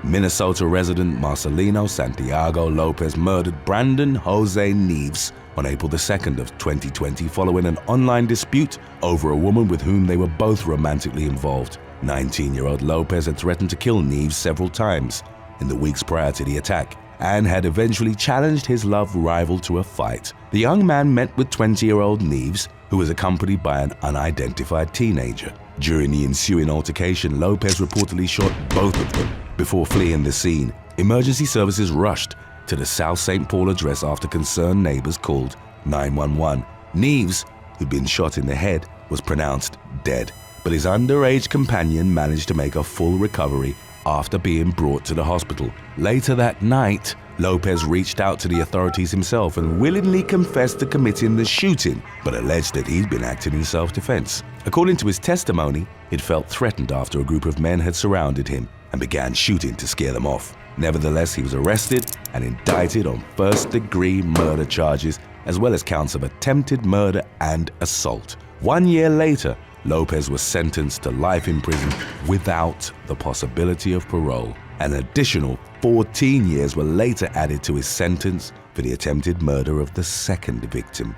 Minnesota resident Marcelino Santiago Lopez murdered Brandon Jose Neves on April the 2nd of 2020 following an online dispute over a woman with whom they were both romantically involved. 19-year-old Lopez had threatened to kill Neves several times in the weeks prior to the attack and had eventually challenged his love rival to a fight. The young man met with 20-year-old Neves, who was accompanied by an unidentified teenager. During the ensuing altercation, Lopez reportedly shot both of them before fleeing the scene. Emergency services rushed to the South St. Paul address after concerned neighbors called 911. Neves, who'd been shot in the head, was pronounced dead, but his underage companion managed to make a full recovery after being brought to the hospital. Later that night, Lopez reached out to the authorities himself and willingly confessed to committing the shooting, but alleged that he'd been acting in self-defense. According to his testimony, he'd felt threatened after a group of men had surrounded him and began shooting to scare them off. Nevertheless, he was arrested and indicted on first-degree murder charges, as well as counts of attempted murder and assault. 1 year later, Lopez was sentenced to life in prison without the possibility of parole. An additional 14 years were later added to his sentence for the attempted murder of the second victim.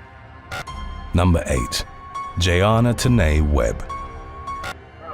Number 8. Jayana Tanae Webb.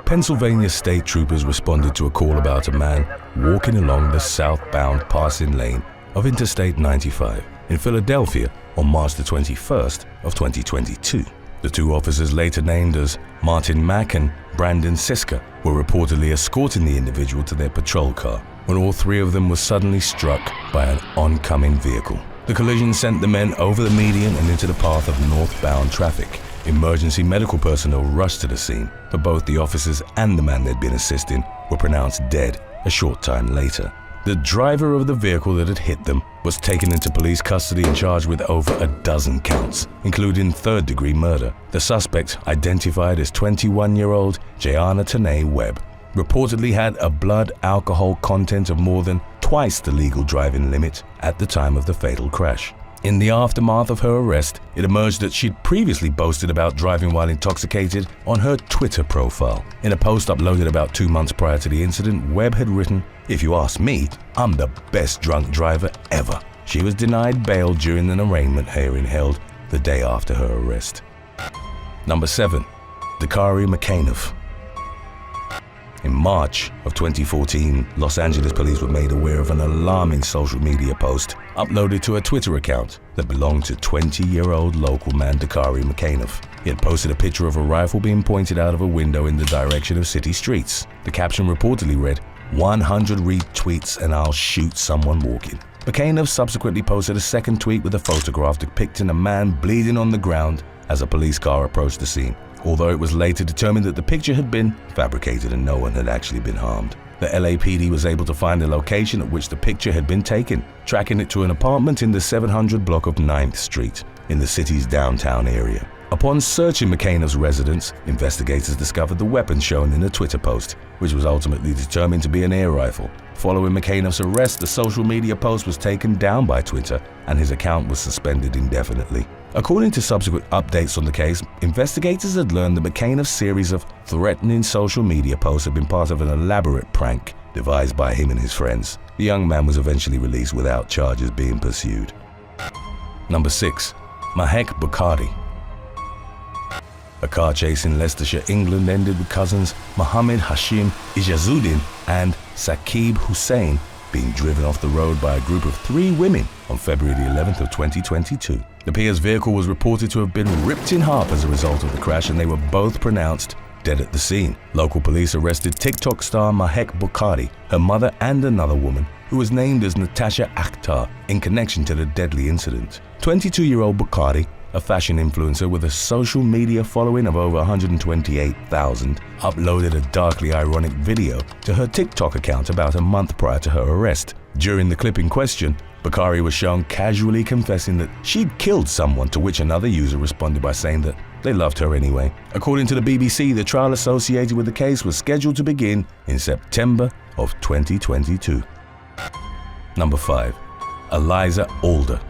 Pennsylvania state troopers responded to a call about a man walking along the southbound passing lane of Interstate 95 in Philadelphia on March the 21st of 2022. The two officers, later named as Martin Mack and Brandon Siska, were reportedly escorting the individual to their patrol car when all three of them were suddenly struck by an oncoming vehicle. The collision sent the men over the median and into the path of northbound traffic. Emergency medical personnel rushed to the scene, but both the officers and the man they'd been assisting were pronounced dead a short time later. The driver of the vehicle that had hit them was taken into police custody and charged with over a dozen counts, including third-degree murder. The suspect, identified as 21-year-old Jayana Tanae Webb, reportedly had a blood alcohol content of more than twice the legal driving limit at the time of the fatal crash. In the aftermath of her arrest, it emerged that she'd previously boasted about driving while intoxicated on her Twitter profile. In a post uploaded about 2 months prior to the incident, Webb had written, "If you ask me, I'm the best drunk driver ever." She was denied bail during an arraignment hearing held the day after her arrest. Number 7. Dakari McAnuff. In March of 2014, Los Angeles police were made aware of an alarming social media post uploaded to a Twitter account that belonged to 20-year-old local man Dakari McAnuff. He had posted a picture of a rifle being pointed out of a window in the direction of city streets. The caption reportedly read, "100 retweets and I'll shoot someone walking." McAnuff subsequently posted a second tweet with a photograph depicting a man bleeding on the ground as a police car approached the scene, although it was later determined that the picture had been fabricated and no one had actually been harmed. The LAPD was able to find the location at which the picture had been taken, tracking it to an apartment in the 700 block of 9th Street in the city's downtown area. Upon searching McAnuff's residence, investigators discovered the weapon shown in a Twitter post, which was ultimately determined to be an air rifle. Following McAnuff's arrest, the social media post was taken down by Twitter and his account was suspended indefinitely. According to subsequent updates on the case, investigators had learned that McAnuff's series of threatening social media posts had been part of an elaborate prank devised by him and his friends. The young man was eventually released without charges being pursued. Number 6. Mahek Bukhari. A car chase in Leicestershire, England ended with cousins Mohammed Hashim Ijazuddin and Saqib Hussain being driven off the road by a group of 3 women on February the 11th of 2022. The pair's vehicle was reported to have been ripped in half as a result of the crash, and they were both pronounced dead at the scene. Local police arrested TikTok star Mahek Bukhari, her mother and another woman who was named as Natasha Akhtar in connection to the deadly incident. 22-year-old Bukhari, a fashion influencer with a social media following of over 128,000, uploaded a darkly ironic video to her TikTok account about a month prior to her arrest. During the clip in question, Bukhari was shown casually confessing that she'd killed someone, to which another user responded by saying that they loved her anyway. According to the BBC, the trial associated with the case was scheduled to begin in September of 2022. Number 5. Eliza Alder.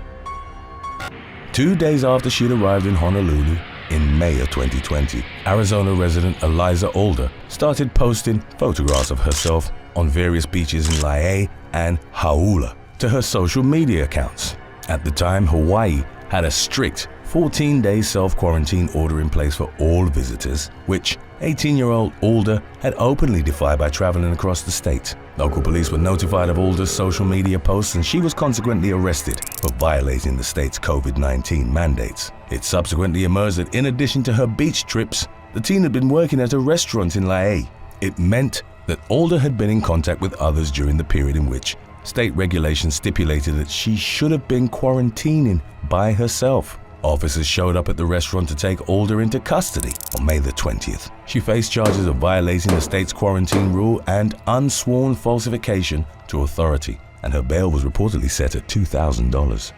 2 days after she'd arrived in Honolulu in May of 2020, Arizona resident Eliza Alder started posting photographs of herself on various beaches in Lae and Hauula to her social media accounts. At the time, Hawaii had a strict 14-day self-quarantine order in place for all visitors, which 18-year-old Alder had openly defied by traveling across the state. Local police were notified of Alder's social media posts, and she was consequently arrested for violating the state's COVID-19 mandates. It subsequently emerged that in addition to her beach trips, the teen had been working at a restaurant in Lae. It meant that Alder had been in contact with others during the period in which state regulations stipulated that she should have been quarantining by herself. Officers showed up at the restaurant to take Alder into custody on May the 20th. She faced charges of violating the state's quarantine rule and unsworn falsification to authority, and her bail was reportedly set at $2,000.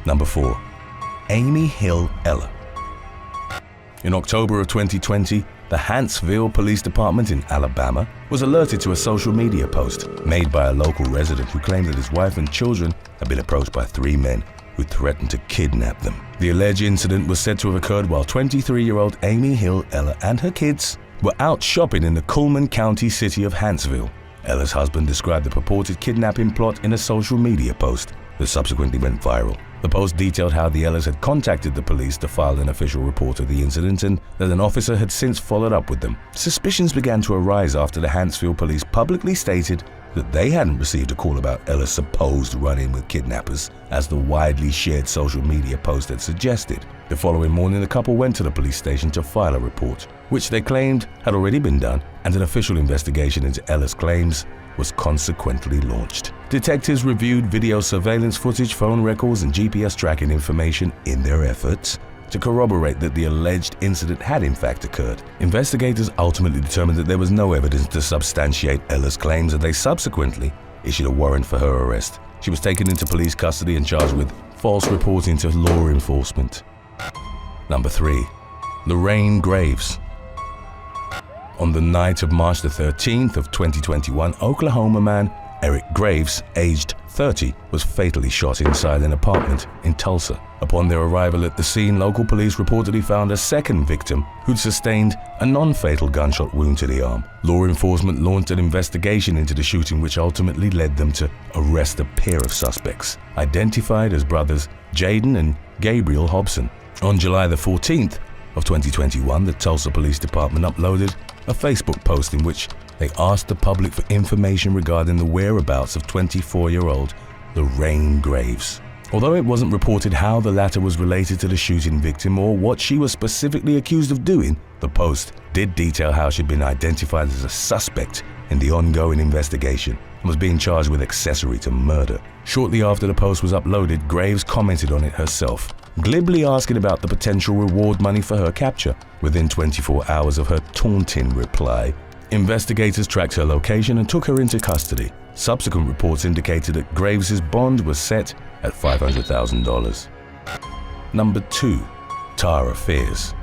Number 4. Amy Hill Ella. In October of 2020, the Huntsville Police Department in Alabama was alerted to a social media post made by a local resident who claimed that his wife and children had been approached by 3 men who threatened to kidnap them. The alleged incident was said to have occurred while 23-year-old Amy Hill Ella and her kids were out shopping in the Cullman County city of Huntsville. Ella's husband described the purported kidnapping plot in a social media post that subsequently went viral. The post detailed how the Ellas had contacted the police to file an official report of the incident, and that an officer had since followed up with them. Suspicions began to arise after the Huntsville police publicly stated that they hadn't received a call about Ella's supposed run-in with kidnappers, as the widely shared social media post had suggested. The following morning, the couple went to the police station to file a report, which they claimed had already been done, and an official investigation into Ella's claims was consequently launched. Detectives reviewed video surveillance footage, phone records, and GPS tracking information in their efforts to corroborate that the alleged incident had in fact occurred. Investigators ultimately determined that there was no evidence to substantiate Ella's claims, and they subsequently issued a warrant for her arrest. She was taken into police custody and charged with false reporting to law enforcement. Number 3. Lorraine Graves. On the night of March the 13th of 2021, Oklahoma man Eric Graves, aged 30, was fatally shot inside an apartment in Tulsa. Upon their arrival at the scene, local police reportedly found a second victim who'd sustained a non-fatal gunshot wound to the arm. Law enforcement launched an investigation into the shooting, which ultimately led them to arrest a pair of suspects, identified as brothers Jaden and Gabriel Hobson. On July the 14th of 2021, the Tulsa Police Department uploaded a Facebook post in which they asked the public for information regarding the whereabouts of 24-year-old Lorraine Graves. Although it wasn't reported how the latter was related to the shooting victim or what she was specifically accused of doing, the post did detail how she'd been identified as a suspect in the ongoing investigation and was being charged with accessory to murder. Shortly after the post was uploaded, Graves commented on it herself, glibly asking about the potential reward money for her capture. Within 24 hours of her taunting reply, investigators tracked her location and took her into custody. Subsequent reports indicated that Graves' bond was set at $500,000. Number 2. Tara Fears.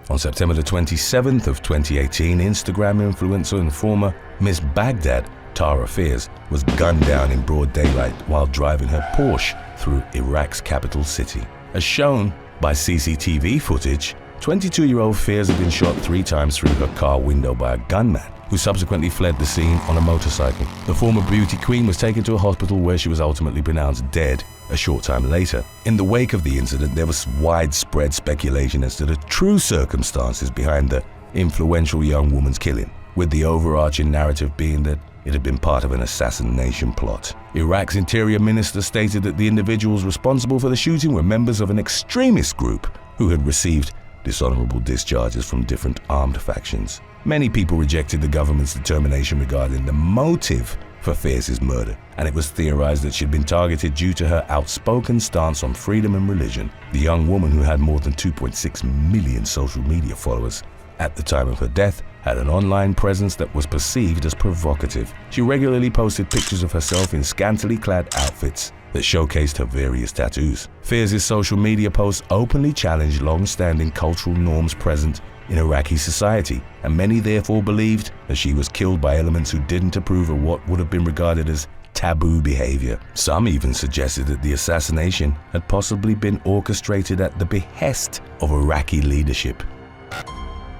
On September the 27th of 2018, Instagram influencer and former Miss Baghdad, Tara Fears, was gunned down in broad daylight while driving her Porsche through Iraq's capital city. As shown by CCTV footage, 22-year-old Fears had been shot 3 times through her car window by a gunman, who subsequently fled the scene on a motorcycle. The former beauty queen was taken to a hospital where she was ultimately pronounced dead a short time later. In the wake of the incident, there was widespread speculation as to the true circumstances behind the influential young woman's killing, with the overarching narrative being that it had been part of an assassination plot. Iraq's interior minister stated that the individuals responsible for the shooting were members of an extremist group who had received dishonorable discharges from different armed factions. Many people rejected the government's determination regarding the motive for Fears' murder, and it was theorized that she had been targeted due to her outspoken stance on freedom and religion. The young woman, who had more than 2.6 million social media followers at the time of her death, had an online presence that was perceived as provocative. She regularly posted pictures of herself in scantily clad outfits that showcased her various tattoos. Fears' social media posts openly challenged long-standing cultural norms present in Iraqi society, and many therefore believed that she was killed by elements who didn't approve of what would have been regarded as taboo behavior. Some even suggested that the assassination had possibly been orchestrated at the behest of Iraqi leadership.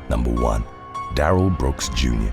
Number 1. Darrell Brooks Jr.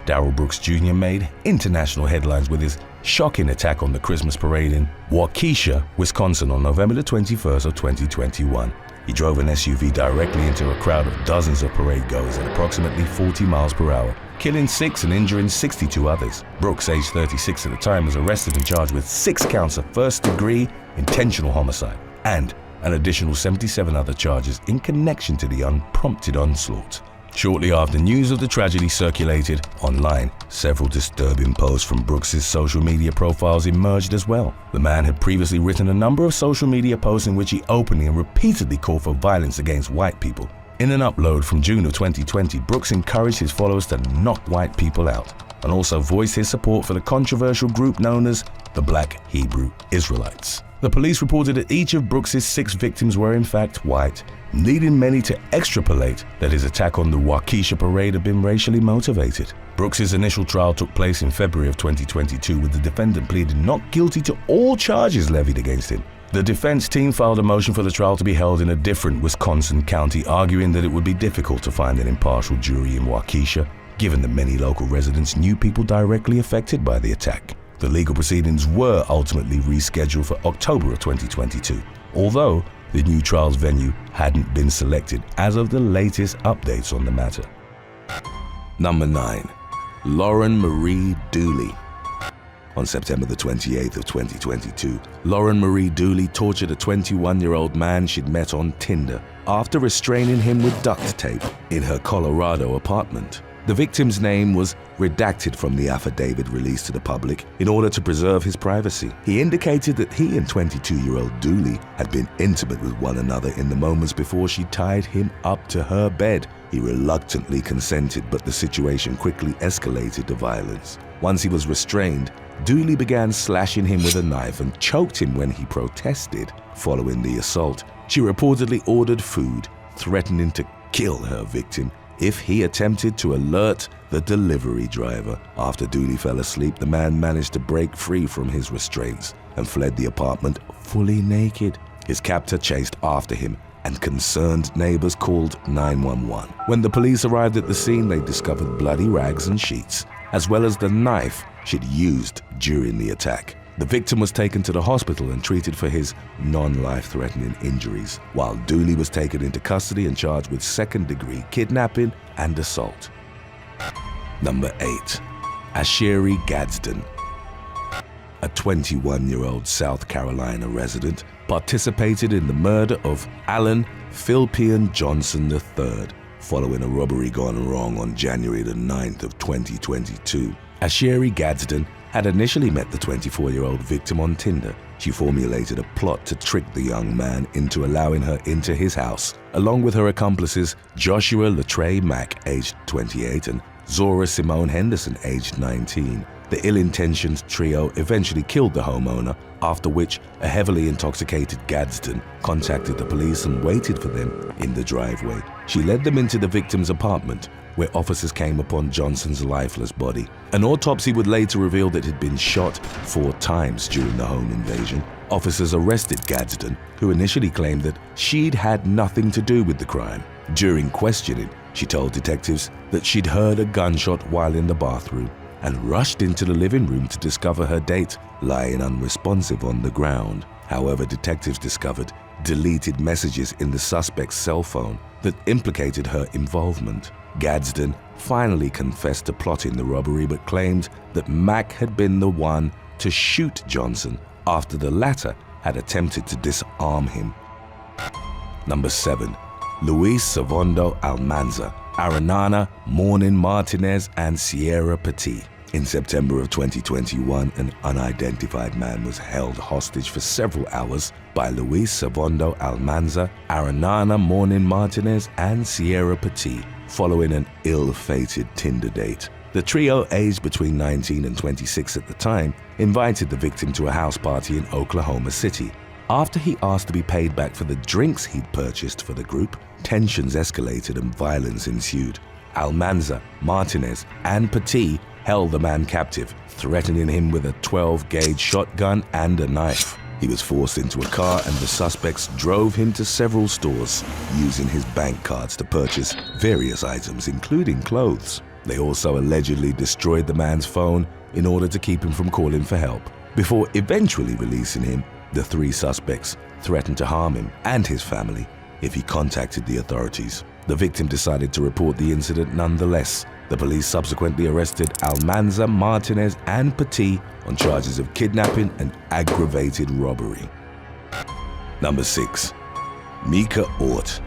Darrell Brooks Jr. made international headlines with his shocking attack on the Christmas parade in Waukesha, Wisconsin on November the 21st of 2021. He drove an SUV directly into a crowd of dozens of parade goers at approximately 40 miles per hour, killing 6 and injuring 62 others. Brooks, aged 36 at the time, was arrested and charged with 6 counts of first-degree intentional homicide and an additional 77 other charges in connection to the unprompted onslaught. Shortly after news of the tragedy circulated online, several disturbing posts from Brooks' social media profiles emerged as well. The man had previously written a number of social media posts in which he openly and repeatedly called for violence against white people. In an upload from June of 2020, Brooks encouraged his followers to knock white people out, and also voiced his support for the controversial group known as the Black Hebrew Israelites. The police reported that each of Brooks' 6 victims were in fact white, leading many to extrapolate that his attack on the Waukesha parade had been racially motivated. Brooks' initial trial took place in February of 2022, with the defendant pleading not guilty to all charges levied against him. The defense team filed a motion for the trial to be held in a different Wisconsin county, arguing that it would be difficult to find an impartial jury in Waukesha, given that many local residents knew people directly affected by the attack. The legal proceedings were ultimately rescheduled for October of 2022, although the new trial's venue hadn't been selected as of the latest updates on the matter. Number 9. Lauren Marie Dooley. On September the 28th of 2022, Lauren Marie Dooley tortured a 21-year-old man she'd met on Tinder after restraining him with duct tape in her Colorado apartment. The victim's name was redacted from the affidavit released to the public in order to preserve his privacy. He indicated that he and 22-year-old Dooley had been intimate with one another in the moments before she tied him up to her bed. He reluctantly consented, but the situation quickly escalated to violence. Once he was restrained, Dooley began slashing him with a knife and choked him when he protested. Following the assault, she reportedly ordered food, threatening to kill her victim if he attempted to alert the delivery driver. After Dooley fell asleep, the man managed to break free from his restraints and fled the apartment fully naked. His captor chased after him, and concerned neighbors called 911. When the police arrived at the scene, they discovered bloody rags and sheets, as well as the knife she'd used during the attack. The victim was taken to the hospital and treated for his non-life-threatening injuries, while Dooley was taken into custody and charged with second-degree kidnapping and assault. Number 8. Asheri Gadsden. A 21-year-old South Carolina resident participated in the murder of Alan Philpian Johnson III following a robbery gone wrong on January the 9th of 2022. Asheri Gadsden had initially met the 24-year-old victim on Tinder. She formulated a plot to trick the young man into allowing her into his house, along with her accomplices Joshua Latrey Mack, aged 28, and Zora Simone Henderson, aged 19. The ill-intentioned trio eventually killed the homeowner, after which a heavily intoxicated Gadsden contacted the police and waited for them in the driveway. She led them into the victim's apartment, where officers came upon Johnson's lifeless body. An autopsy would later reveal that he'd been shot 4 times during the home invasion. Officers arrested Gadsden, who initially claimed that she'd had nothing to do with the crime. During questioning, she told detectives that she'd heard a gunshot while in the bathroom and rushed into the living room to discover her date lying unresponsive on the ground. However, detectives discovered deleted messages in the suspect's cell phone that implicated her involvement. Gadsden finally confessed to plotting the robbery but claimed that Mack had been the one to shoot Johnson after the latter had attempted to disarm him. Number 7. Luis Savondo Almanza, Aranana, Morning Martinez, and Sierra Petit. In September of 2021, an unidentified man was held hostage for several hours by Luis Savondo Almanza, Aranana, Morning Martinez, and Sierra Petit, following an ill-fated Tinder date. The trio, aged between 19 and 26 at the time, invited the victim to a house party in Oklahoma City. After he asked to be paid back for the drinks he'd purchased for the group, tensions escalated and violence ensued. Almanza, Martinez, and Petit held the man captive, threatening him with a 12-gauge shotgun and a knife. He was forced into a car and the suspects drove him to several stores, using his bank cards to purchase various items, including clothes. They also allegedly destroyed the man's phone in order to keep him from calling for help. Before eventually releasing him, the 3 suspects threatened to harm him and his family if he contacted the authorities. The victim decided to report the incident nonetheless. The police subsequently arrested Almanza, Martinez, and Petit on charges of kidnapping and aggravated robbery. Number 6. Mika Ort.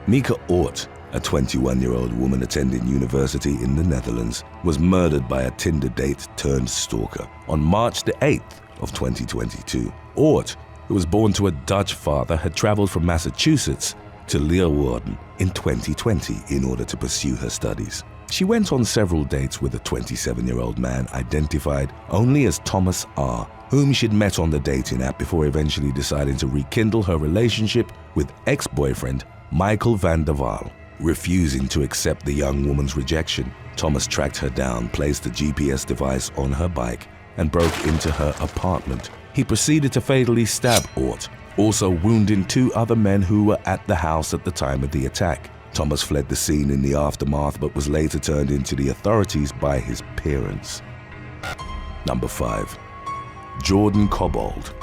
Mika Ort, a 21-year-old woman attending university in the Netherlands, was murdered by a Tinder date turned stalker on March the 8th of 2022. Ort, who was born to a Dutch father, had traveled from Massachusetts to Leeuwarden in 2020 in order to pursue her studies. She went on several dates with a 27-year-old man identified only as Thomas R., whom she'd met on the dating app before eventually deciding to rekindle her relationship with ex-boyfriend Michael van der Waal. Refusing to accept the young woman's rejection, Thomas tracked her down, placed a GPS device on her bike, and broke into her apartment. He proceeded to fatally stab Ort, also wounding 2 other men who were at the house at the time of the attack. Thomas fled the scene in the aftermath but was later turned into the authorities by his parents. Number 5. Jordan Cobbold.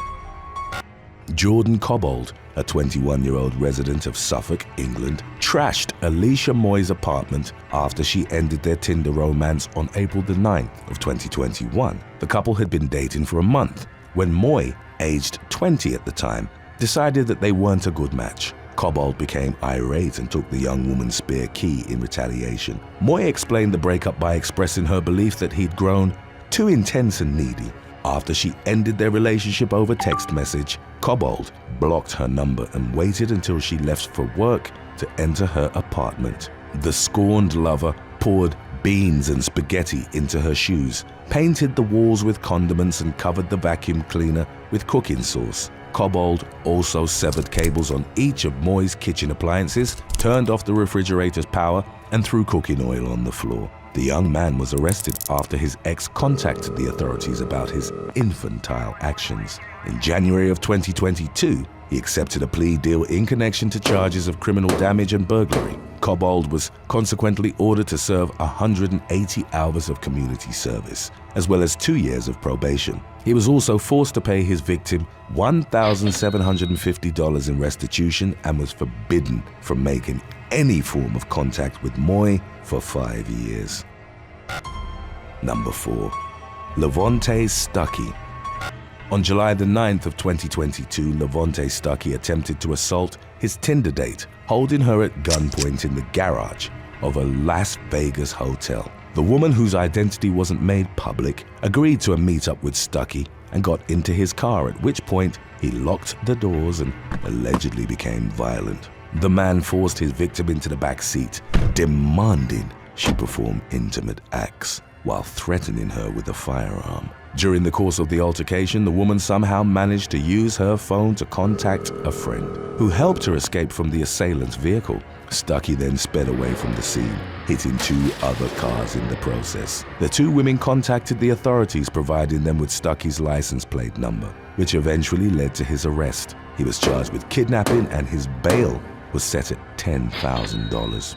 Jordan Cobbold, a 21-year-old resident of Suffolk, England, trashed Alicia Moy's apartment after she ended their Tinder romance on April the 9th of 2021. The couple had been dating for a month when Moy, aged 20 at the time, decided that they weren't a good match. Cobbold became irate and took the young woman's spare key in retaliation. Moy explained the breakup by expressing her belief that he'd grown too intense and needy. After she ended their relationship over text message, Cobbold blocked her number and waited until she left for work to enter her apartment. The scorned lover poured beans and spaghetti into her shoes, painted the walls with condiments, and covered the vacuum cleaner with cooking sauce. Cobbold also severed cables on each of Moy's kitchen appliances, turned off the refrigerator's power, and threw cooking oil on the floor. The young man was arrested after his ex contacted the authorities about his infantile actions. In January of 2022, he accepted a plea deal in connection to charges of criminal damage and burglary. Cobbold was consequently ordered to serve 180 hours of community service, as well as 2 years of probation. He was also forced to pay his victim $1,750 in restitution and was forbidden from making any form of contact with Moy for 5 years. Number 4. Levante Stuckey. On July the 9th of 2022, Levante Stuckey attempted to assault his Tinder date, holding her at gunpoint in the garage of a Las Vegas hotel. The woman, whose identity wasn't made public, agreed to a meetup with Stuckey and got into his car, at which point he locked the doors and allegedly became violent. The man forced his victim into the back seat, demanding she perform intimate acts. while threatening her with a firearm. During the course of the altercation, the woman somehow managed to use her phone to contact a friend, who helped her escape from the assailant's vehicle. Stuckey then sped away from the scene, hitting 2 other cars in the process. The 2 women contacted the authorities, providing them with Stuckey's license plate number, which eventually led to his arrest. He was charged with kidnapping and his bail was set at $10,000.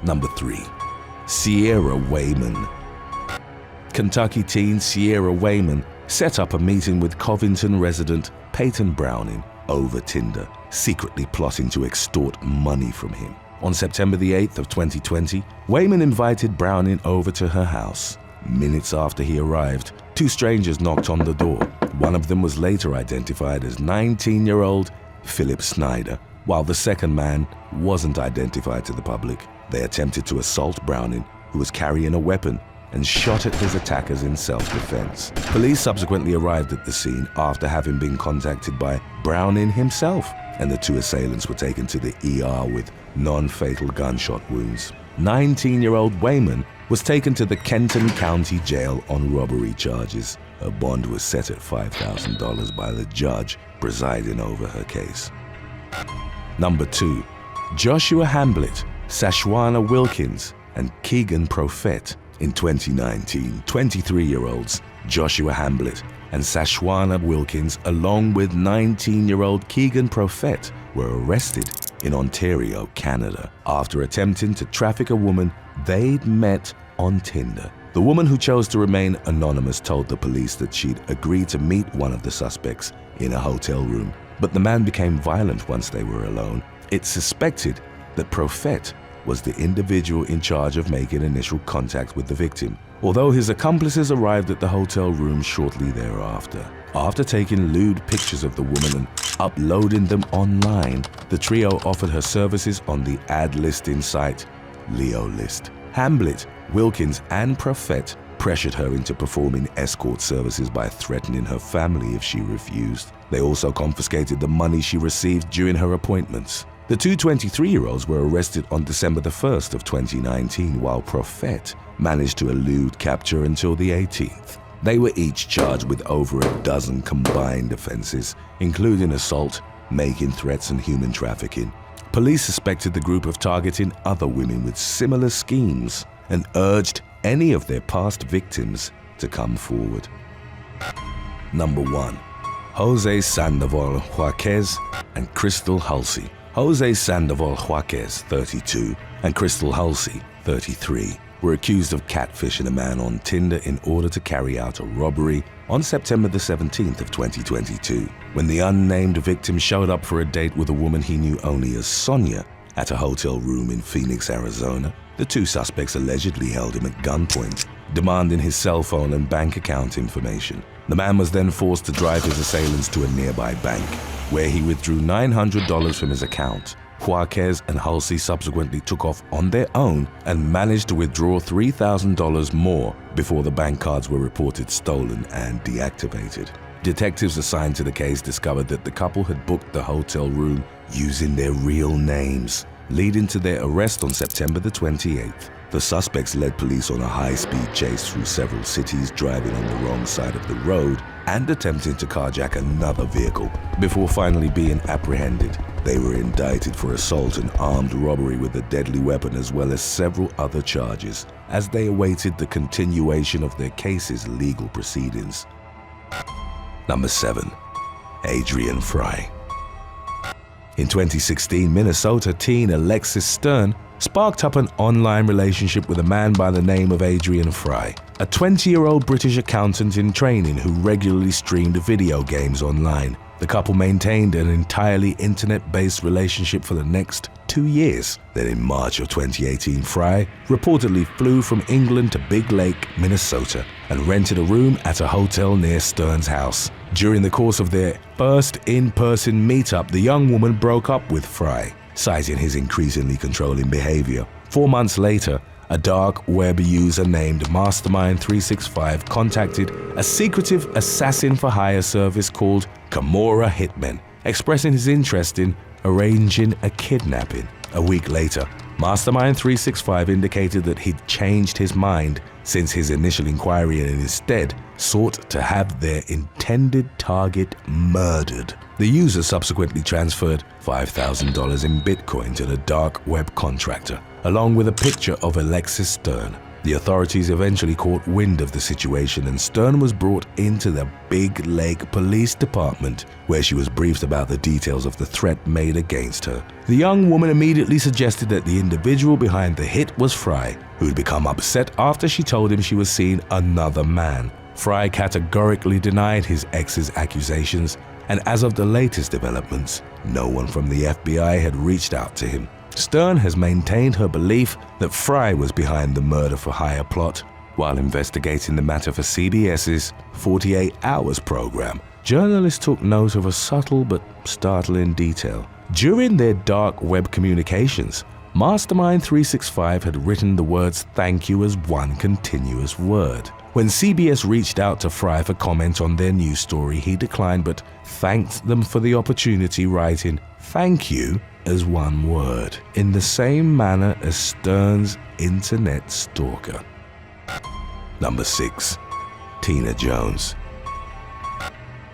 Number 3. Sierra Wayman. Kentucky teen Sierra Wayman set up a meeting with Covington resident Peyton Browning over Tinder, secretly plotting to extort money from him. On September the 8th of 2020, Wayman invited Browning over to her house. Minutes after he arrived, 2 strangers knocked on the door. One of them was later identified as 19-year-old Philip Snyder, while the second man wasn't identified to the public. They attempted to assault Browning, who was carrying a weapon, and shot at his attackers in self-defense. Police subsequently arrived at the scene after having been contacted by Browning himself, and the 2 assailants were taken to the ER with non-fatal gunshot wounds. 19-year-old Wayman was taken to the Kenton County Jail on robbery charges. Her bond was set at $5,000 by the judge presiding over her case. Number 2. Joshua Hamblett, Sashwana Wilkins, and Keegan Profet. In 2019, 23-year-olds Joshua Hamblett and Sashwana Wilkins, along with 19-year-old Keegan Profet, were arrested in Ontario, Canada, after attempting to traffic a woman they'd met on Tinder. The woman, who chose to remain anonymous, told the police that she'd agreed to meet one of the suspects in a hotel room, but the man became violent once they were alone. It's suspected that Profet was the individual in charge of making initial contact with the victim, although his accomplices arrived at the hotel room shortly thereafter. After taking lewd pictures of the woman and uploading them online, the trio offered her services on the ad listing site Leo List. Hamblett, Wilkins, and Profet pressured her into performing escort services by threatening her family if she refused. They also confiscated the money she received during her appointments. The 2 23-year-olds were arrested on December the 1st of 2019, while Profet managed to elude capture until the 18th. They were each charged with over a dozen combined offenses, including assault, making threats, and human trafficking. Police suspected the group of targeting other women with similar schemes and urged any of their past victims to come forward. Number 1. Jose Sandoval Juarez and Crystal Hulsey. Jose Sandoval Juarez, 32, and Crystal Hulsey, 33, were accused of catfishing a man on Tinder in order to carry out a robbery on September the 17th of 2022. When the unnamed victim showed up for a date with a woman he knew only as Sonia at a hotel room in Phoenix, Arizona, the 2 suspects allegedly held him at gunpoint, demanding his cell phone and bank account information. The man was then forced to drive his assailants to a nearby bank, where he withdrew $900 from his account. Juarez and Hulsey subsequently took off on their own and managed to withdraw $3,000 more before the bank cards were reported stolen and deactivated. Detectives assigned to the case discovered that the couple had booked the hotel room using their real names, leading to their arrest on September the 28th. The suspects led police on a high-speed chase through several cities, driving on the wrong side of the road and attempting to carjack another vehicle before finally being apprehended. They were indicted for assault and armed robbery with a deadly weapon, as well as several other charges, as they awaited the continuation of their case's legal proceedings. Number 7. Adrian Fry. In 2016, Minnesota teen Alexis Stern sparked up an online relationship with a man by the name of Adrian Fry, a 20-year-old British accountant in training who regularly streamed video games online. The couple maintained an entirely internet-based relationship for the next 2 years. Then in March of 2018, Fry reportedly flew from England to Big Lake, Minnesota, and rented a room at a hotel near Stern's house. During the course of their first in-person meetup, the young woman broke up with Fry, citing his increasingly controlling behavior. 4 months later, a dark web user named Mastermind365 contacted a secretive assassin-for-hire service called Kimura Hitmen, expressing his interest in arranging a kidnapping. A week later, Mastermind 365 indicated that he'd changed his mind since his initial inquiry and instead sought to have their intended target murdered. The user subsequently transferred $5,000 in Bitcoin to the dark web contractor, along with a picture of Alexis Stern. The authorities eventually caught wind of the situation and Stern was brought into the Big Lake Police Department, where she was briefed about the details of the threat made against her. The young woman immediately suggested that the individual behind the hit was Fry, who had become upset after she told him she was seeing another man. Fry categorically denied his ex's accusations, and as of the latest developments, no one from the FBI had reached out to him. Stern has maintained her belief that Fry was behind the murder-for-hire plot. While investigating the matter for CBS's 48 Hours program, journalists took note of a subtle but startling detail. During their dark web communications, Mastermind 365 had written the words "thank you" as one continuous word. When CBS reached out to Fry for comment on their news story, he declined but thanked them for the opportunity, writing "thank you" as one word, in the same manner as Stern's internet stalker. Number 6. Tina Jones.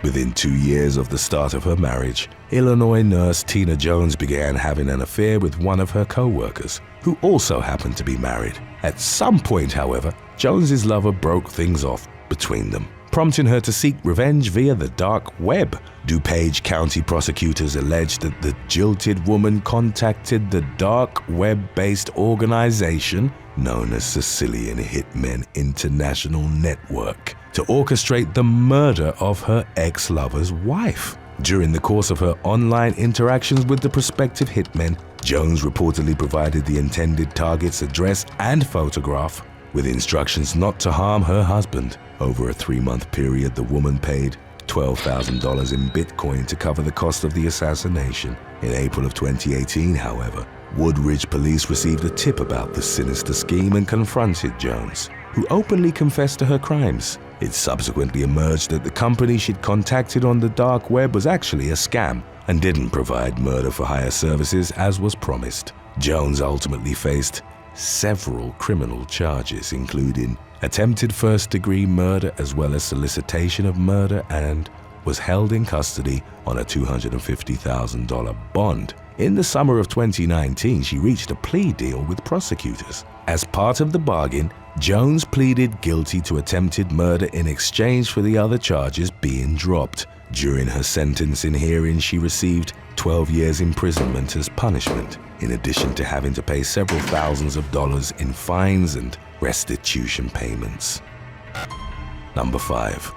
Within 2 years of the start of her marriage, Illinois nurse Tina Jones began having an affair with one of her co-workers, who also happened to be married. At some point, however, Jones's lover broke things off between them, prompting her to seek revenge via the dark web. DuPage County prosecutors alleged that the jilted woman contacted the dark web-based organization known as Sicilian Hitmen International Network to orchestrate the murder of her ex-lover's wife. During the course of her online interactions with the prospective hitmen, Jones reportedly provided the intended target's address and photograph, with instructions not to harm her husband. Over a 3-month period, the woman paid $12,000 in Bitcoin to cover the cost of the assassination. In April of 2018, however, Woodridge police received a tip about the sinister scheme and confronted Jones, who openly confessed to her crimes. It subsequently emerged that the company she'd contacted on the dark web was actually a scam and didn't provide murder-for-hire services as was promised. Jones ultimately faced several criminal charges, including attempted first-degree murder as well as solicitation of murder, and was held in custody on a $250,000 bond. In the summer of 2019, she reached a plea deal with prosecutors. As part of the bargain, Jones pleaded guilty to attempted murder in exchange for the other charges being dropped. During her sentencing hearing, she received 12 years imprisonment as punishment, in addition to having to pay several thousands of dollars in fines and restitution payments. Number 5.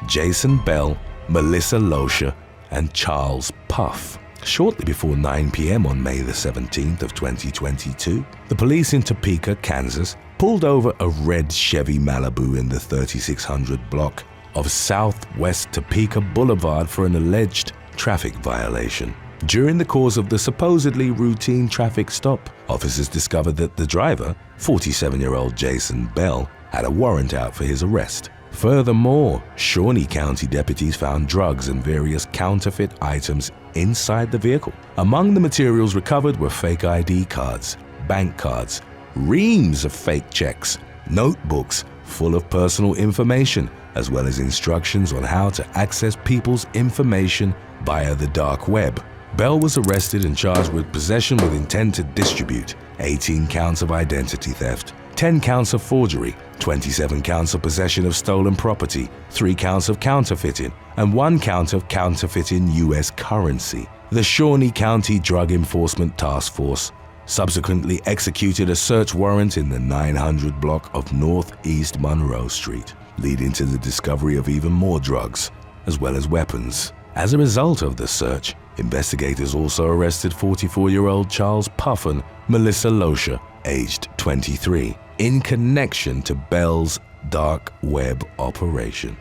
Jason Bell, Melissa Loescher, and Charles Puff. Shortly before 9 p.m. on May the 17th of 2022, the police in Topeka, Kansas, pulled over a red Chevy Malibu in the 3600 block of Southwest Topeka Boulevard for an alleged traffic violation. During the course of the supposedly routine traffic stop, officers discovered that the driver, 47-year-old Jason Bell, had a warrant out for his arrest. Furthermore, Shawnee County deputies found drugs and various counterfeit items inside the vehicle. Among the materials recovered were fake ID cards, bank cards, reams of fake checks, notebooks full of personal information, as well as instructions on how to access people's information via the dark web. Bell was arrested and charged with possession with intent to distribute, 18 counts of identity theft, 10 counts of forgery, 27 counts of possession of stolen property, 3 counts of counterfeiting, and 1 count of counterfeiting U.S. currency. The Shawnee County Drug Enforcement Task Force subsequently executed a search warrant in the 900 block of Northeast Monroe Street, leading to the discovery of even more drugs, as well as weapons. As a result of the search, investigators also arrested 44-year-old Charles Puff and Melissa Loescher, aged 23, in connection to Bell's dark web operation.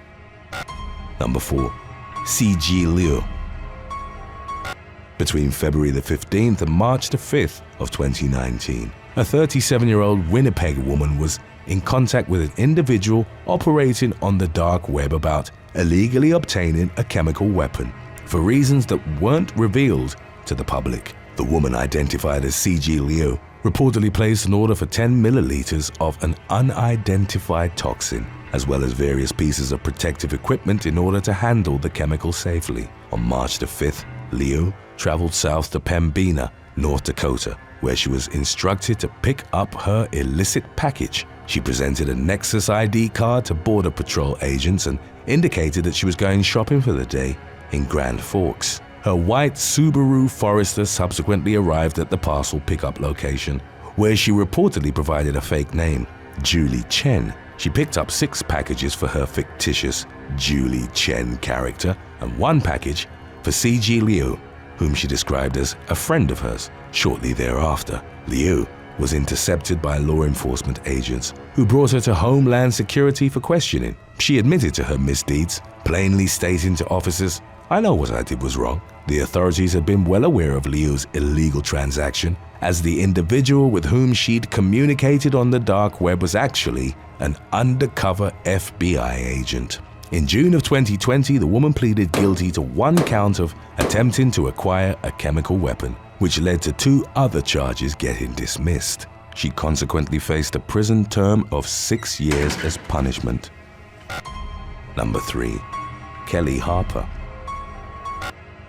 Number 4. C.G. Liu. Between February the 15th and March the 5th of 2019, a 37-year-old Winnipeg woman was in contact with an individual operating on the dark web about illegally obtaining a chemical weapon. For reasons that weren't revealed to the public, the woman, identified as C.G. Liu, reportedly placed an order for 10 milliliters of an unidentified toxin, as well as various pieces of protective equipment in order to handle the chemical safely. On March the 5th, Liu traveled south to Pembina, North Dakota, where she was instructed to pick up her illicit package. She presented a Nexus ID card to Border Patrol agents and indicated that she was going shopping for the day in Grand Forks. Her white Subaru Forester subsequently arrived at the parcel pickup location, where she reportedly provided a fake name, Julie Chen. She picked up 6 packages for her fictitious Julie Chen character and 1 package for C.G. Liu, whom she described as a friend of hers. Shortly thereafter, Liu was intercepted by law enforcement agents who brought her to Homeland Security for questioning. She admitted to her misdeeds, plainly stating to officers, "I know what I did was wrong." The authorities had been well aware of Liu's illegal transaction, as the individual with whom she'd communicated on the dark web was actually an undercover FBI agent. In June of 2020, the woman pleaded guilty to 1 count of attempting to acquire a chemical weapon, which led to 2 other charges getting dismissed. She consequently faced a prison term of 6 years as punishment. Number 3. Kelly Harper.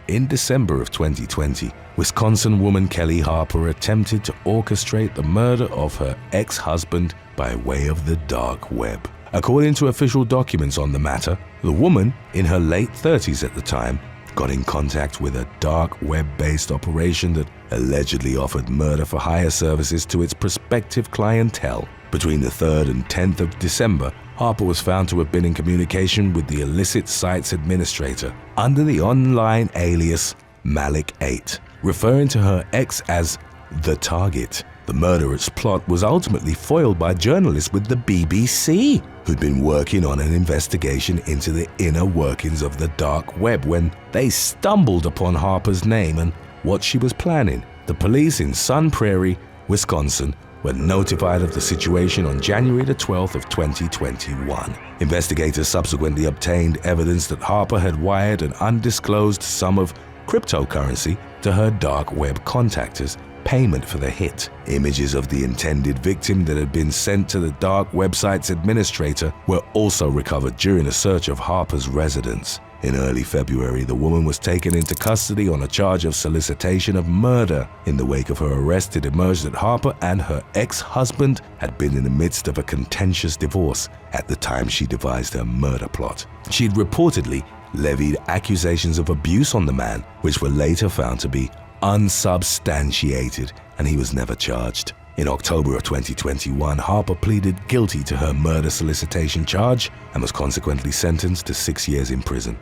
In December of 2020, Wisconsin woman Kelly Harper attempted to orchestrate the murder of her ex-husband by way of the dark web. According to official documents on the matter, the woman, in her late 30s at the time, got in contact with a dark web-based operation that allegedly offered murder-for-hire services to its prospective clientele. Between the 3rd and 10th of December, Harper was found to have been in communication with the illicit site's administrator under the online alias Malik 8, referring to her ex as the target. The murderous plot was ultimately foiled by journalists with the BBC, who'd been working on an investigation into the inner workings of the dark web when they stumbled upon Harper's name and what she was planning. The police in Sun Prairie, Wisconsin, were notified of the situation on January the 12th of 2021. Investigators subsequently obtained evidence that Harper had wired an undisclosed sum of cryptocurrency to her dark web contactors, payment for the hit. Images of the intended victim that had been sent to the dark website's administrator were also recovered during a search of Harper's residence. In early February, the woman was taken into custody on a charge of solicitation of murder. In the wake of her arrest, it emerged that Harper and her ex-husband had been in the midst of a contentious divorce at the time she devised her murder plot. She'd reportedly levied accusations of abuse on the man, which were later found to be unsubstantiated, and he was never charged. In October of 2021, Harper pleaded guilty to her murder solicitation charge and was consequently sentenced to 6 years in prison.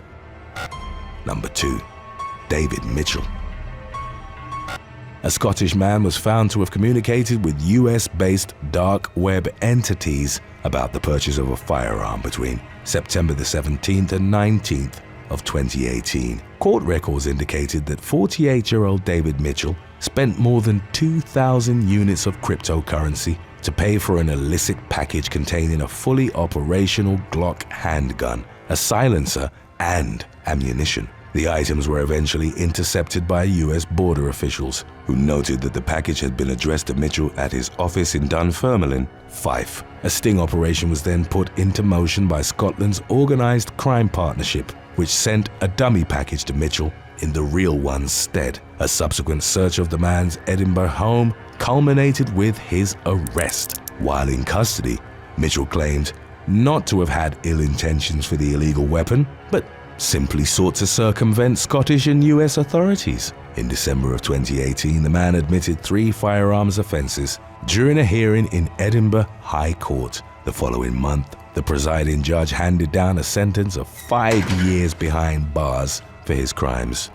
Number 2. David Mitchell. A Scottish man was found to have communicated with US-based dark web entities about the purchase of a firearm between September the 17th and 19th of 2018. Court records indicated that 48-year-old David Mitchell spent more than 2,000 units of cryptocurrency to pay for an illicit package containing a fully operational Glock handgun, a silencer, and ammunition. The items were eventually intercepted by US border officials, who noted that the package had been addressed to Mitchell at his office in Dunfermline, Fife. A sting operation was then put into motion by Scotland's organised crime partnership, which sent a dummy package to Mitchell in the real one's stead. A subsequent search of the man's Edinburgh home culminated with his arrest. While in custody, Mitchell claimed not to have had ill intentions for the illegal weapon, but simply sought to circumvent Scottish and US authorities. In December of 2018, the man admitted 3 firearms offences during a hearing in Edinburgh High Court. The following month, the presiding judge handed down a sentence of 5 years behind bars for his crimes.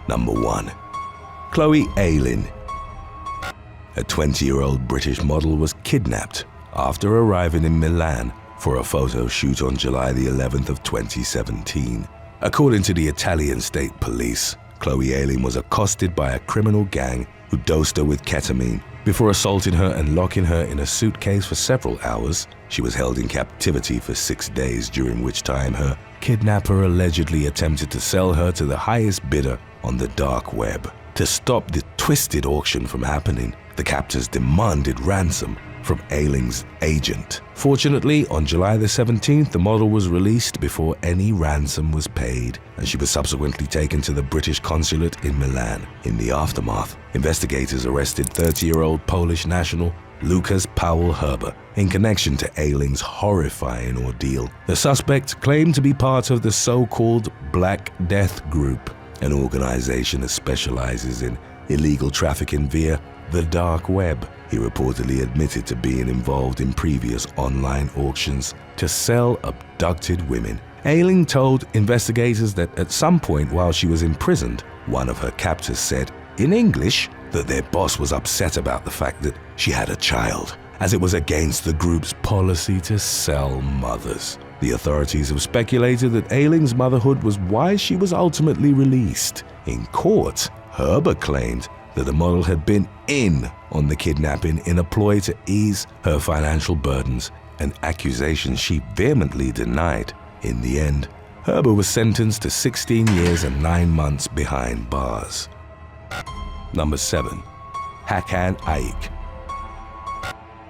Number 1. Chloe Ayling. A 20-year-old British model was kidnapped after arriving in Milan for a photo shoot on July the 11th of 2017. According to the Italian state police, Chloe Ayling was accosted by a criminal gang who dosed her with ketamine. Before assaulting her and locking her in a suitcase for several hours, she was held in captivity for 6 days, during which time her kidnapper allegedly attempted to sell her to the highest bidder on the dark web. To stop the twisted auction from happening, The captors demanded ransom from Ayling's agent. Fortunately, on July the 17th, the model was released before any ransom was paid, and she was subsequently taken to the British consulate in Milan. In the aftermath, investigators arrested 30-year-old Polish national Lucas Paul Herber in connection to Ayling's horrifying ordeal. The suspect claimed to be part of the so-called Black Death Group, an organization that specializes in illegal trafficking via the dark web. He reportedly admitted to being involved in previous online auctions to sell abducted women. Ayling told investigators that at some point while she was imprisoned, one of her captors said, in English, that their boss was upset about the fact that she had a child, as it was against the group's policy to sell mothers. The authorities have speculated that Ayling's motherhood was why she was ultimately released. In court, Herber claimed that the model had been in on the kidnapping in a ploy to ease her financial burdens, an accusation she vehemently denied. In the end, Herber was sentenced to 16 years and 9 months behind bars. Number 7. Hakan Ayik.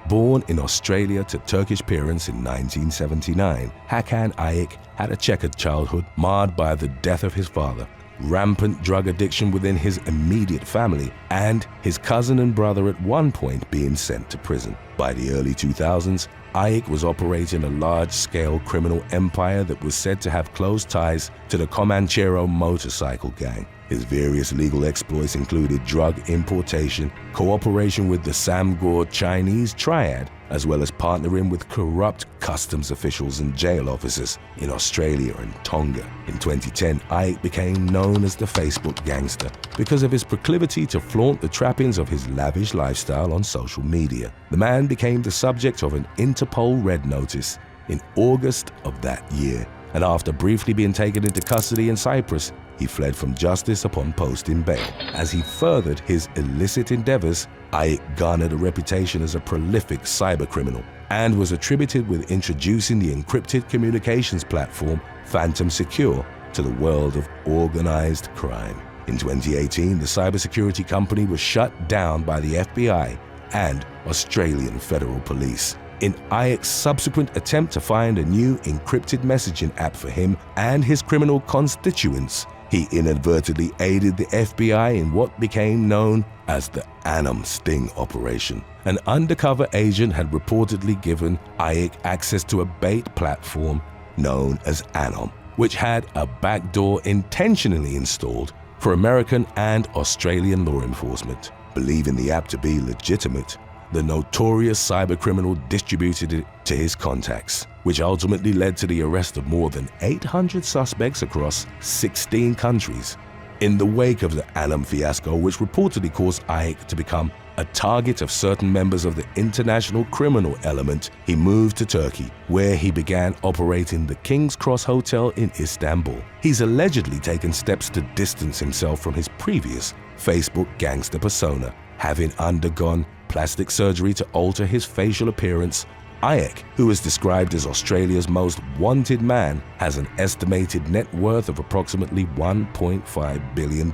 Born in Australia to Turkish parents in 1979, Hakan Ayik had a checkered childhood marred by the death of his father, rampant drug addiction within his immediate family, and his cousin and brother at one point being sent to prison. By the early 2000s, Ayik was operating a large-scale criminal empire that was said to have close ties to the Comanchero motorcycle gang. His various legal exploits included drug importation, cooperation with the Samgor Chinese triad, as well as partnering with corrupt customs officials and jail officers in Australia and Tonga. In 2010, Ayik became known as the Facebook gangster because of his proclivity to flaunt the trappings of his lavish lifestyle on social media. The man became the subject of an Interpol Red Notice in August of that year, and after briefly being taken into custody in Cyprus, he fled from justice upon posting bail. As he furthered his illicit endeavors, Ayik garnered a reputation as a prolific cybercriminal and was attributed with introducing the encrypted communications platform Phantom Secure to the world of organized crime. In 2018, the cybersecurity company was shut down by the FBI and Australian Federal Police. In Ayik's subsequent attempt to find a new encrypted messaging app for him and his criminal constituents, he inadvertently aided the FBI in what became known as the Anam Sting operation. An undercover agent had reportedly given Ayik access to a bait platform known as Anam, which had a backdoor intentionally installed for American and Australian law enforcement. Believing the app to be legitimate, the notorious cybercriminal distributed it to his contacts, which ultimately led to the arrest of more than 800 suspects across 16 countries. In the wake of the Anam fiasco, which reportedly caused Ayik to become a target of certain members of the international criminal element, he moved to Turkey, where he began operating the King's Cross Hotel in Istanbul. He's allegedly taken steps to distance himself from his previous Facebook gangster persona, having undergone plastic surgery to alter his facial appearance. Ayik, who is described as Australia's most wanted man, has an estimated net worth of approximately $1.5 billion.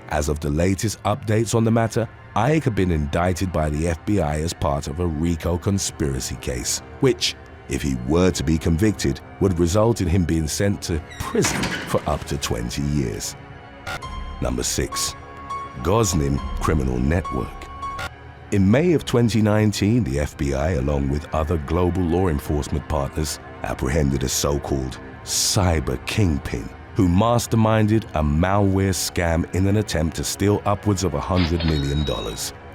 As of the latest updates on the matter, Ayik had been indicted by the FBI as part of a RICO conspiracy case, which, if he were to be convicted, would result in him being sent to prison for up to 20 years. Number 6. Goznim Criminal Network. In May of 2019, the FBI, along with other global law enforcement partners, apprehended a so-called cyber kingpin who masterminded a malware scam in an attempt to steal upwards of $100 million.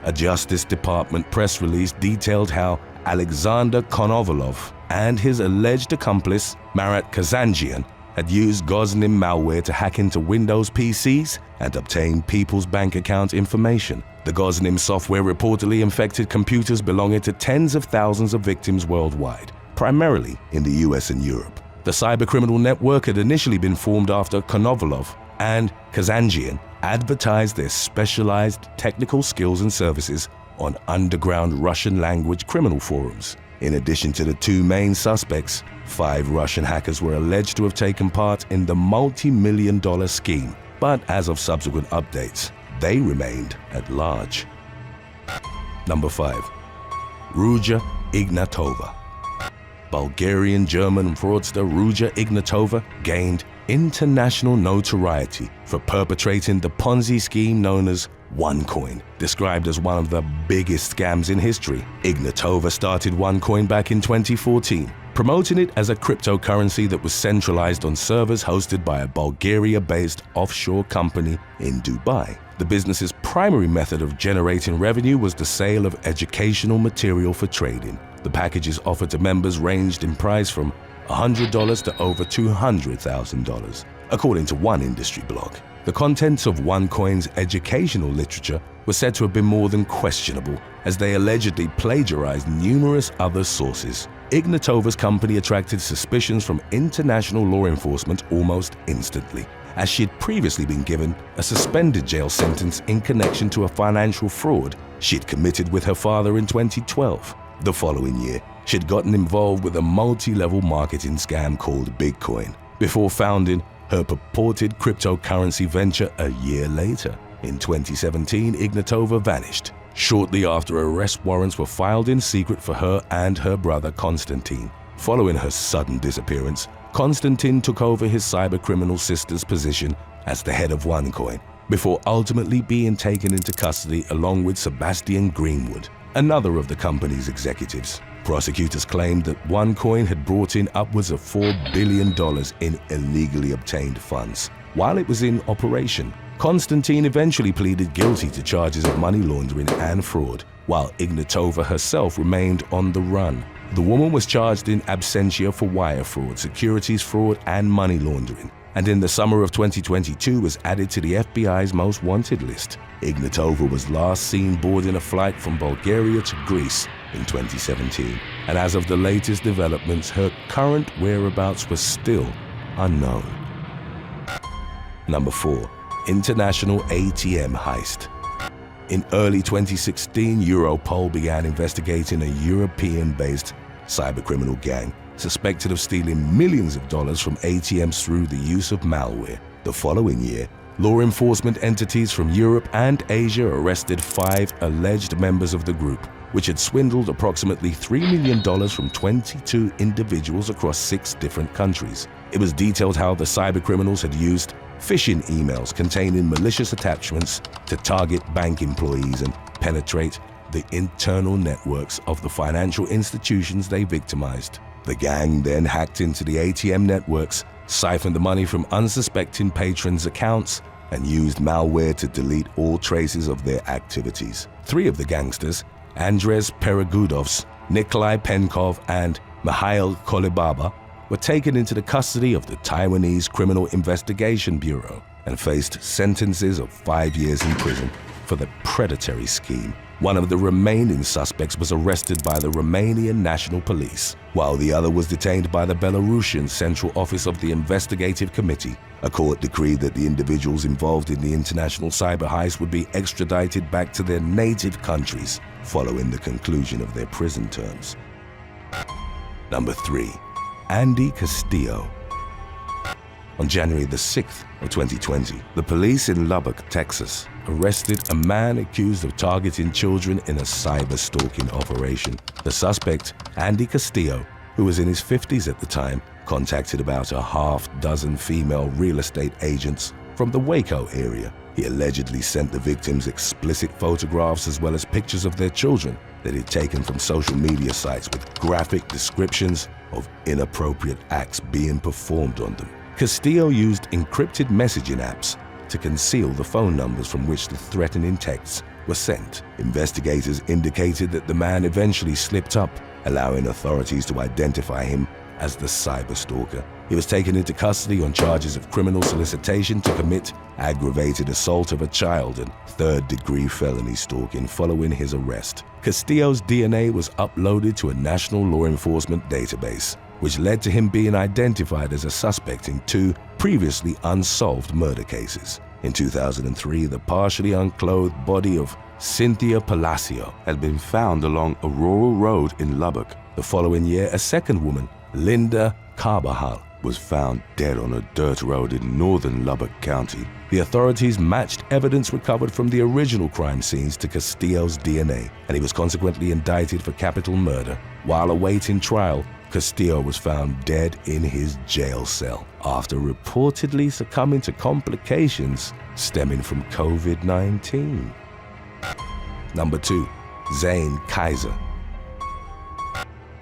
A Justice Department press release detailed how Alexander Konovalov and his alleged accomplice, Marat Kazanjian, had used Goznim malware to hack into Windows PCs and obtain people's bank account information. The Goznim software reportedly infected computers belonging to tens of thousands of victims worldwide, primarily in the US and Europe. The cybercriminal network had initially been formed after Konovalov and Kazanjian advertised their specialized technical skills and services on underground Russian-language criminal forums. In addition to the two main suspects, 5 Russian hackers were alleged to have taken part in the multi-million-dollar scheme, but as of subsequent updates, they remained at large. Number 5. Ruja Ignatova. Bulgarian-German fraudster Ruja Ignatova gained international notoriety for perpetrating the Ponzi scheme known as OneCoin, described as one of the biggest scams in history. Ignatova started OneCoin back in 2014, promoting it as a cryptocurrency that was centralized on servers hosted by a Bulgaria-based offshore company in Dubai. The business's primary method of generating revenue was the sale of educational material for trading. The packages offered to members ranged in price from $100 to over $200,000, according to one industry blog. The contents of OneCoin's educational literature were said to have been more than questionable, as they allegedly plagiarized numerous other sources. Ignatova's company attracted suspicions from international law enforcement almost instantly, as she had previously been given a suspended jail sentence in connection to a financial fraud she'd committed with her father in 2012. The following year, she'd gotten involved with a multi-level marketing scam called Bitcoin, before founding her purported cryptocurrency venture a year later. In 2017, Ignatova vanished, shortly after arrest warrants were filed in secret for her and her brother Konstantin. Following her sudden disappearance, Konstantin took over his cybercriminal sister's position as the head of OneCoin, before ultimately being taken into custody along with Sebastian Greenwood, another of the company's executives. Prosecutors claimed that OneCoin had brought in upwards of $4 billion in illegally obtained funds while it was in operation. Konstantin eventually pleaded guilty to charges of money laundering and fraud, while Ignatova herself remained on the run. The woman was charged in absentia for wire fraud, securities fraud, and money laundering, and in the summer of 2022 was added to the FBI's most wanted list. Ignatova was last seen boarding a flight from Bulgaria to Greece in 2017, and as of the latest developments, her current whereabouts were still unknown. Number 4. International ATM heist. In early 2016, Europol began investigating a European-based cybercriminal gang suspected of stealing millions of dollars from ATMs through the use of malware. The following year, law enforcement entities from Europe and Asia arrested 5 alleged members of the group, which had swindled approximately $3 million from 22 individuals across 6 different countries. It was detailed how the cybercriminals had used phishing emails containing malicious attachments to target bank employees and penetrate the internal networks of the financial institutions they victimized. The gang then hacked into the ATM networks, siphoned the money from unsuspecting patrons' accounts, and used malware to delete all traces of their activities. 3 of the gangsters, Andres Peregudovs, Nikolai Penkov, and Mikhail Kolibaba, were taken into the custody of the Taiwanese Criminal Investigation Bureau and faced sentences of 5 years in prison for the predatory scheme. One of the remaining suspects was arrested by the Romanian National Police, while the other was detained by the Belarusian Central Office of the Investigative Committee. A court decreed that the individuals involved in the international cyber heist would be extradited back to their native countries following the conclusion of their prison terms. Number 3. Andy Castillo. On January the 6th of 2020, the police in Lubbock, Texas, arrested a man accused of targeting children in a cyber-stalking operation. The suspect, Andy Castillo, who was in his 50s at the time, contacted about a half-dozen female real estate agents from the Waco area. He allegedly sent the victims explicit photographs as well as pictures of their children that he'd taken from social media sites with graphic descriptions of inappropriate acts being performed on them. Castillo used encrypted messaging apps to conceal the phone numbers from which the threatening texts were sent. Investigators indicated that the man eventually slipped up, allowing authorities to identify him as the cyberstalker. He was taken into custody on charges of criminal solicitation to commit aggravated assault of a child and third-degree felony stalking following his arrest. Castillo's DNA was uploaded to a national law enforcement database, which led to him being identified as a suspect in 2 previously unsolved murder cases. In 2003, the partially unclothed body of Cynthia Palacio had been found along a rural road in Lubbock. The following year, a second woman, Linda Carbajal, was found dead on a dirt road in northern Lubbock County. The authorities matched evidence recovered from the original crime scenes to Castillo's DNA, and he was consequently indicted for capital murder. While awaiting trial, Castillo was found dead in his jail cell after reportedly succumbing to complications stemming from COVID-19. Number 2. Zane Kaiser.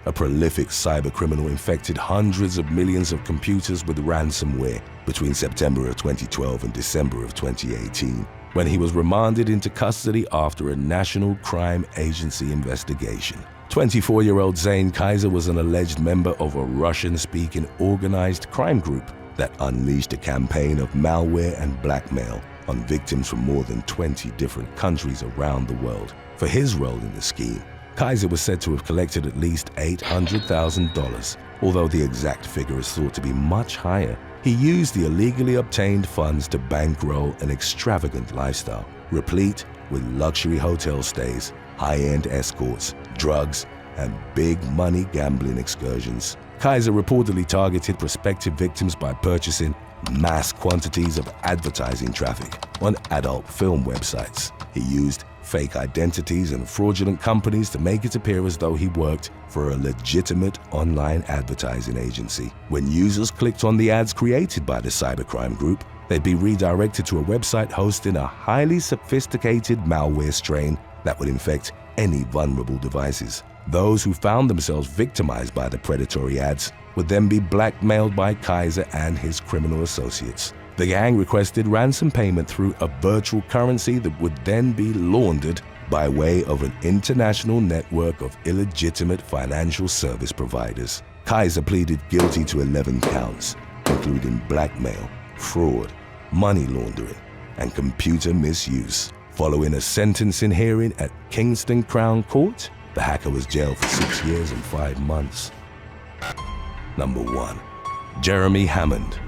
A prolific cybercriminal infected hundreds of millions of computers with ransomware between September of 2012 and December of 2018, when he was remanded into custody after a National Crime Agency investigation. 24-year-old Zane Kaiser was an alleged member of a Russian-speaking organized crime group that unleashed a campaign of malware and blackmail on victims from more than 20 different countries around the world. For his role in the scheme, Kaiser was said to have collected at least $800,000, although the exact figure is thought to be much higher. He used the illegally obtained funds to bankroll an extravagant lifestyle, replete with luxury hotel stays, high-end escorts, drugs, and big-money gambling excursions. Kaiser reportedly targeted prospective victims by purchasing mass quantities of advertising traffic on adult film websites. He used fake identities and fraudulent companies to make it appear as though he worked for a legitimate online advertising agency. When users clicked on the ads created by the cybercrime group, they'd be redirected to a website hosting a highly sophisticated malware strain that would infect any vulnerable devices. Those who found themselves victimized by the predatory ads would then be blackmailed by Kaiser and his criminal associates. The gang requested ransom payment through a virtual currency that would then be laundered by way of an international network of illegitimate financial service providers. Kaiser pleaded guilty to 11 counts, including blackmail, fraud, money laundering, and computer misuse. Following a sentencing hearing at Kingston Crown Court, the hacker was jailed for 6 years and 5 months. Number 1. Jeremy Hammond.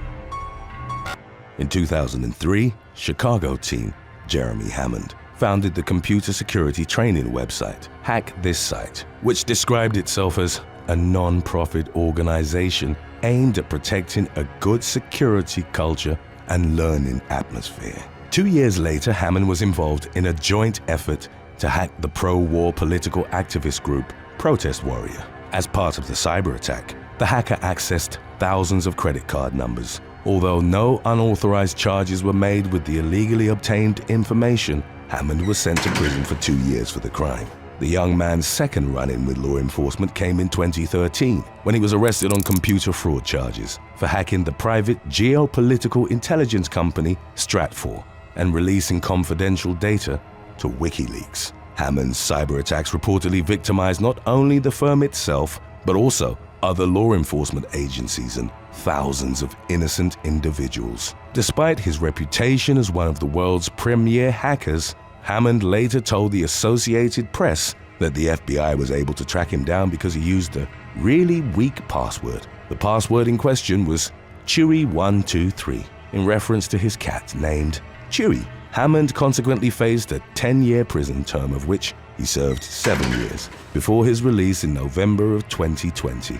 In 2003, Chicago teen Jeremy Hammond founded the computer security training website Hack This Site, which described itself as a non-profit organization aimed at protecting a good security culture and learning atmosphere. 2 years later, Hammond was involved in a joint effort to hack the pro-war political activist group Protest Warrior. As part of the cyber attack, the hacker accessed thousands of credit card numbers. Although no unauthorized charges were made with the illegally obtained information, Hammond was sent to prison for 2 years for the crime. The young man's second run-in with law enforcement came in 2013, when he was arrested on computer fraud charges for hacking the private geopolitical intelligence company Stratfor and releasing confidential data to WikiLeaks. Hammond's cyber attacks reportedly victimized not only the firm itself, but also other law enforcement agencies and thousands of innocent individuals. Despite his reputation as one of the world's premier hackers, Hammond later told the Associated Press that the FBI was able to track him down because he used a really weak password. The password in question was Chewy123, in reference to his cat named Chewy. Hammond consequently faced a 10-year prison term, of which he served 7 years, before his release in November of 2020.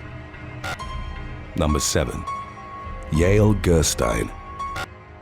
Number 7. Yale Gerstein.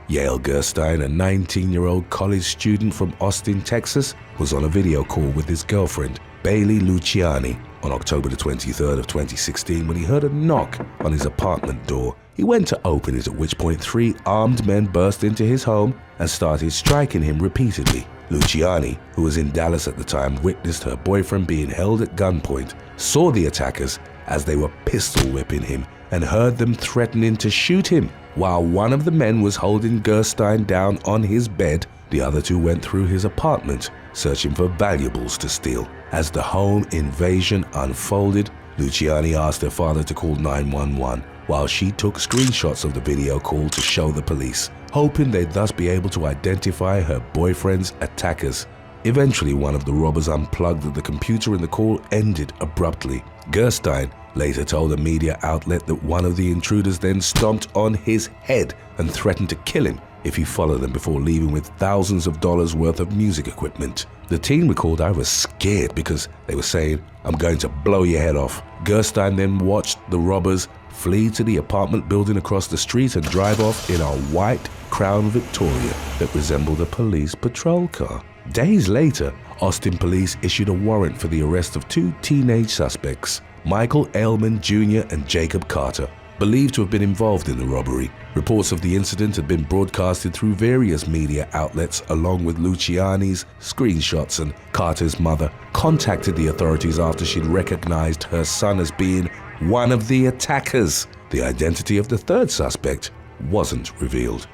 Yale Gerstein, a 19-year-old college student from Austin, Texas, was on a video call with his girlfriend, Bailey Luciani, on October the 23rd of 2016 when he heard a knock on his apartment door. He went to open it, at which point 3 armed men burst into his home and started striking him repeatedly. Luciani, who was in Dallas at the time, witnessed her boyfriend being held at gunpoint, saw the attackers as they were pistol whipping him, and heard them threatening to shoot him. While one of the men was holding Gerstein down on his bed, the other 2 went through his apartment, searching for valuables to steal. As the home invasion unfolded, Luciani asked her father to call 911, while she took screenshots of the video call to show the police, hoping they'd thus be able to identify her boyfriend's attackers. Eventually, one of the robbers unplugged the computer and the call ended abruptly. Gerstein later told a media outlet that one of the intruders then stomped on his head and threatened to kill him if he followed them before leaving with thousands of dollars worth of music equipment. The teen recalled, "I was scared because they were saying, 'I'm going to blow your head off.'" Gerstein then watched the robbers flee to the apartment building across the street and drive off in a white Crown Victoria that resembled a police patrol car. Days later, Austin police issued a warrant for the arrest of two teenage suspects, Michael Aylman Jr. and Jacob Carter, believed to have been involved in the robbery. Reports of the incident had been broadcasted through various media outlets along with Luciani's screenshots, and Carter's mother contacted the authorities after she'd recognized her son as being one of the attackers. The identity of the third suspect wasn't revealed.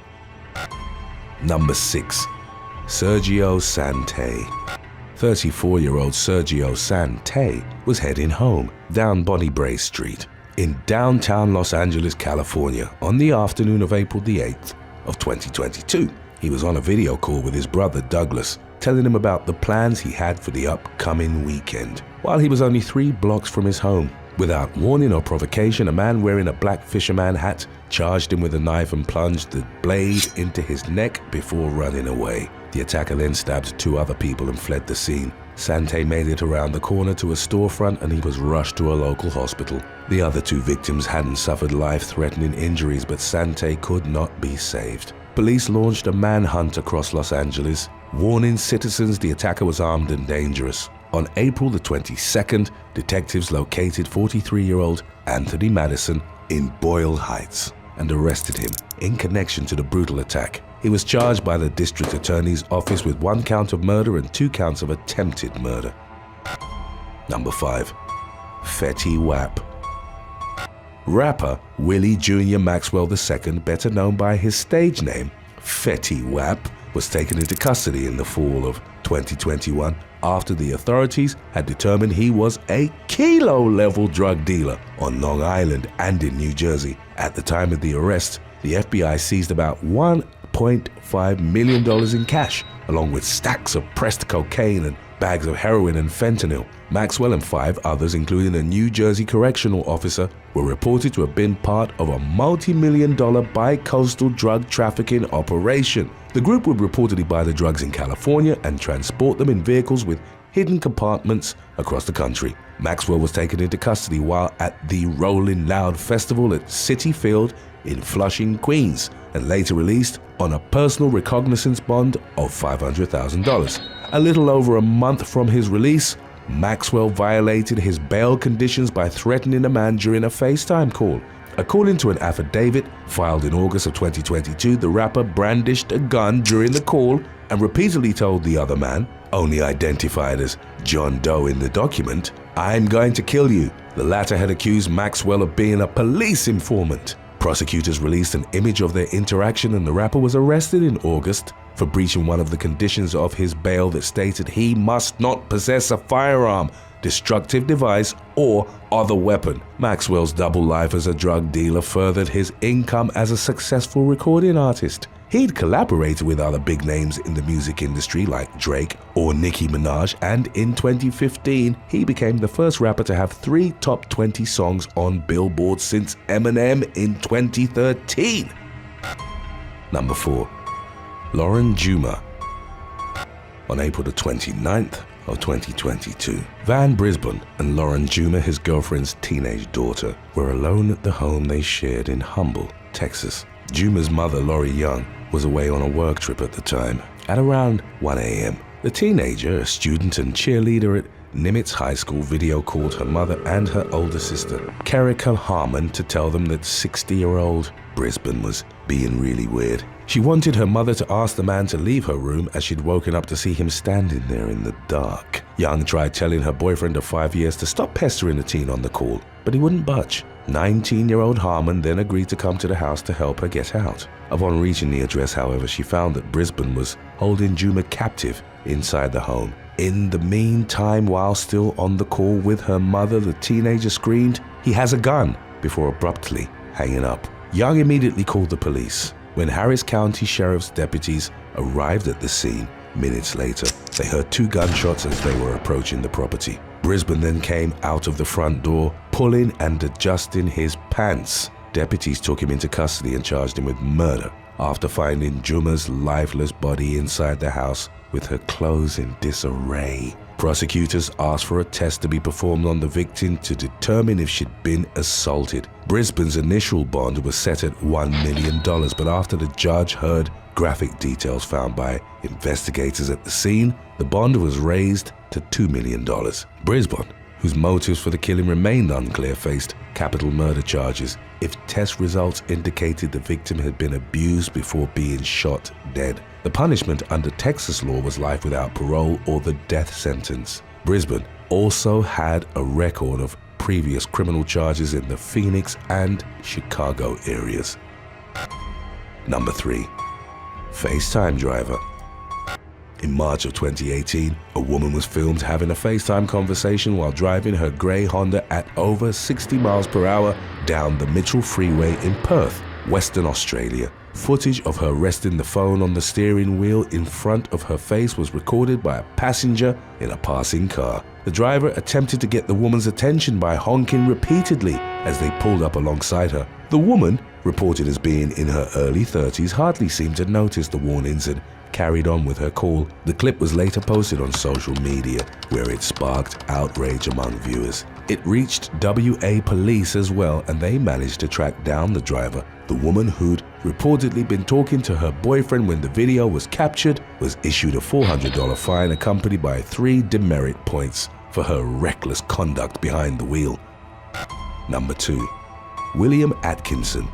Number 6. Sergio Sante. 34-year-old Sergio Sante was heading home down Bonnie Brae Street in downtown Los Angeles, California on the afternoon of April the 8th of 2022. He was on a video call with his brother Douglas, telling him about the plans he had for the upcoming weekend. While he was only 3 blocks from his home, without warning or provocation, a man wearing a black fisherman hat charged him with a knife and plunged the blade into his neck before running away. The attacker then stabbed 2 other people and fled the scene. Sante made it around the corner to a storefront and he was rushed to a local hospital. The other 2 victims hadn't suffered life-threatening injuries, but Sante could not be saved. Police launched a manhunt across Los Angeles, warning citizens the attacker was armed and dangerous. On April the 22nd, detectives located 43-year-old Anthony Madison in Boyle Heights and arrested him in connection to the brutal attack. He was charged by the district attorney's office with 1 count of murder and 2 counts of attempted murder. Number 5. Fetty Wap. Rapper Willie Jr. Maxwell II, better known by his stage name Fetty Wap, was taken into custody in the fall of 2021 after the authorities had determined he was a kilo-level drug dealer on Long Island and in New Jersey. At the time of the arrest, the FBI seized about $1.5 million in cash, along with stacks of pressed cocaine and bags of heroin and fentanyl. Maxwell and 5 others, including a New Jersey correctional officer, were reported to have been part of a multi-million-dollar bi-coastal drug trafficking operation. The group would reportedly buy the drugs in California and transport them in vehicles with hidden compartments across the country. Maxwell was taken into custody while at the Rolling Loud Festival at Citi Field in Flushing, Queens, and later released on a personal recognizance bond of $500,000. A little over a month from his release, Maxwell violated his bail conditions by threatening a man during a FaceTime call. According to an affidavit filed in August of 2022, the rapper brandished a gun during the call and repeatedly told the other man, only identified as John Doe in the document, "I'm going to kill you." The latter had accused Maxwell of being a police informant. Prosecutors released an image of their interaction and the rapper was arrested in August for breaching one of the conditions of his bail that stated he must not possess a firearm, destructive device, or other weapon. Maxwell's double life as a drug dealer furthered his income as a successful recording artist. He'd collaborated with other big names in the music industry like Drake or Nicki Minaj, and in 2015, he became the first rapper to have 3 top 20 songs on Billboard since Eminem in 2013. Number 4. Lauren Juma. On April the 29th of 2022, Van Brisbane and Lauren Juma, his girlfriend's teenage daughter, were alone at the home they shared in Humble, Texas. Juma's mother, Lori Young, was away on a work trip at the time. At around 1 a.m., the teenager, a student and cheerleader at Nimitz High School, video called her mother and her older sister, Kerika Harmon, to tell them that 60-year-old Brisbane was being really weird. She wanted her mother to ask the man to leave her room as she'd woken up to see him standing there in the dark. Young tried telling her boyfriend of 5 years to stop pestering the teen on the call, but he wouldn't budge. 19-year-old Harmon then agreed to come to the house to help her get out. Upon reaching the address, however, she found that Brisbane was holding Juma captive inside the home. In the meantime, while still on the call with her mother, the teenager screamed, "He has a gun," before abruptly hanging up. Young immediately called the police. When Harris County Sheriff's deputies arrived at the scene minutes later, they heard 2 gunshots as they were approaching the property. Brisbane then came out of the front door, pulling and adjusting his pants. Deputies took him into custody and charged him with murder after finding Juma's lifeless body inside the house with her clothes in disarray. Prosecutors asked for a test to be performed on the victim to determine if she'd been assaulted. Brisbane's initial bond was set at $1 million, but after the judge heard graphic details found by investigators at the scene, the bond was raised to $2 million. Brisbane, whose motives for the killing remained unclear, faced capital murder charges if test results indicated the victim had been abused before being shot dead. The punishment under Texas law was life without parole or the death sentence. Brisbane also had a record of previous criminal charges in the Phoenix and Chicago areas. Number 3. FaceTime driver. In March of 2018, a woman was filmed having a FaceTime conversation while driving her grey Honda at over 60 miles per hour down the Mitchell Freeway in Perth, Western Australia. Footage of her resting the phone on the steering wheel in front of her face was recorded by a passenger in a passing car. The driver attempted to get the woman's attention by honking repeatedly as they pulled up alongside her. The woman, reported as being in her early 30s, hardly seemed to notice the warnings and carried on with her call. The clip was later posted on social media, where it sparked outrage among viewers. It reached WA police as well, and they managed to track down the driver. The woman, who'd reportedly been talking to her boyfriend when the video was captured, was issued a $400 fine accompanied by 3 demerit points for her reckless conduct behind the wheel. Number 2. William Atkinson.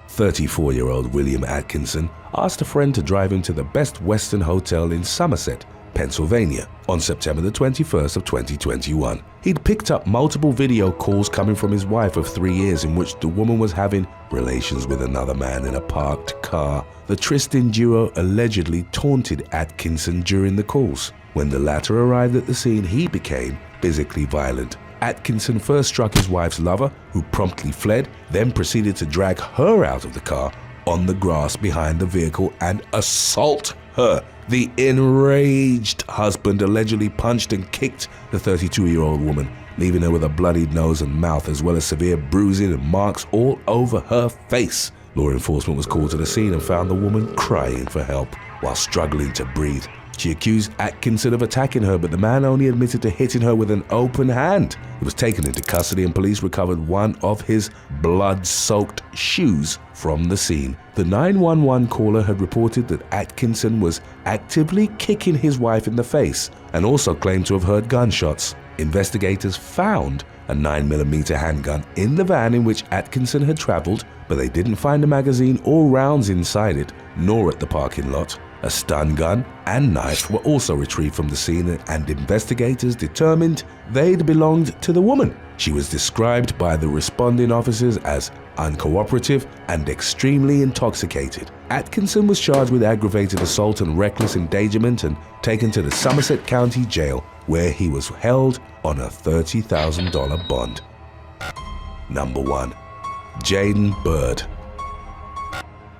34-year-old William Atkinson asked a friend to drive him to the Best Western Hotel in Somerset, Pennsylvania, on September the 21st of 2021. He'd picked up multiple video calls coming from his wife of 3 years in which the woman was having relations with another man in a parked car. The Tristan duo allegedly taunted Atkinson during the calls. When the latter arrived at the scene, he became physically violent. Atkinson first struck his wife's lover, who promptly fled, then proceeded to drag her out of the car on the grass behind the vehicle and assault her. The enraged husband allegedly punched and kicked the 32-year-old woman, leaving her with a bloodied nose and mouth, as well as severe bruising and marks all over her face. Law enforcement was called to the scene and found the woman crying for help while struggling to breathe. She accused Atkinson of attacking her, but the man only admitted to hitting her with an open hand. He was taken into custody and police recovered one of his blood-soaked shoes from the scene. The 911 caller had reported that Atkinson was actively kicking his wife in the face and also claimed to have heard gunshots. Investigators found a 9mm handgun in the van in which Atkinson had traveled, but they didn't find a magazine or rounds inside it, nor at the parking lot. A stun gun and knife were also retrieved from the scene, and investigators determined they'd belonged to the woman. She was described by the responding officers as uncooperative and extremely intoxicated. Atkinson was charged with aggravated assault and reckless endangerment and taken to the Somerset County Jail, where he was held on a $30,000 bond. Number 1. Jaden Bird.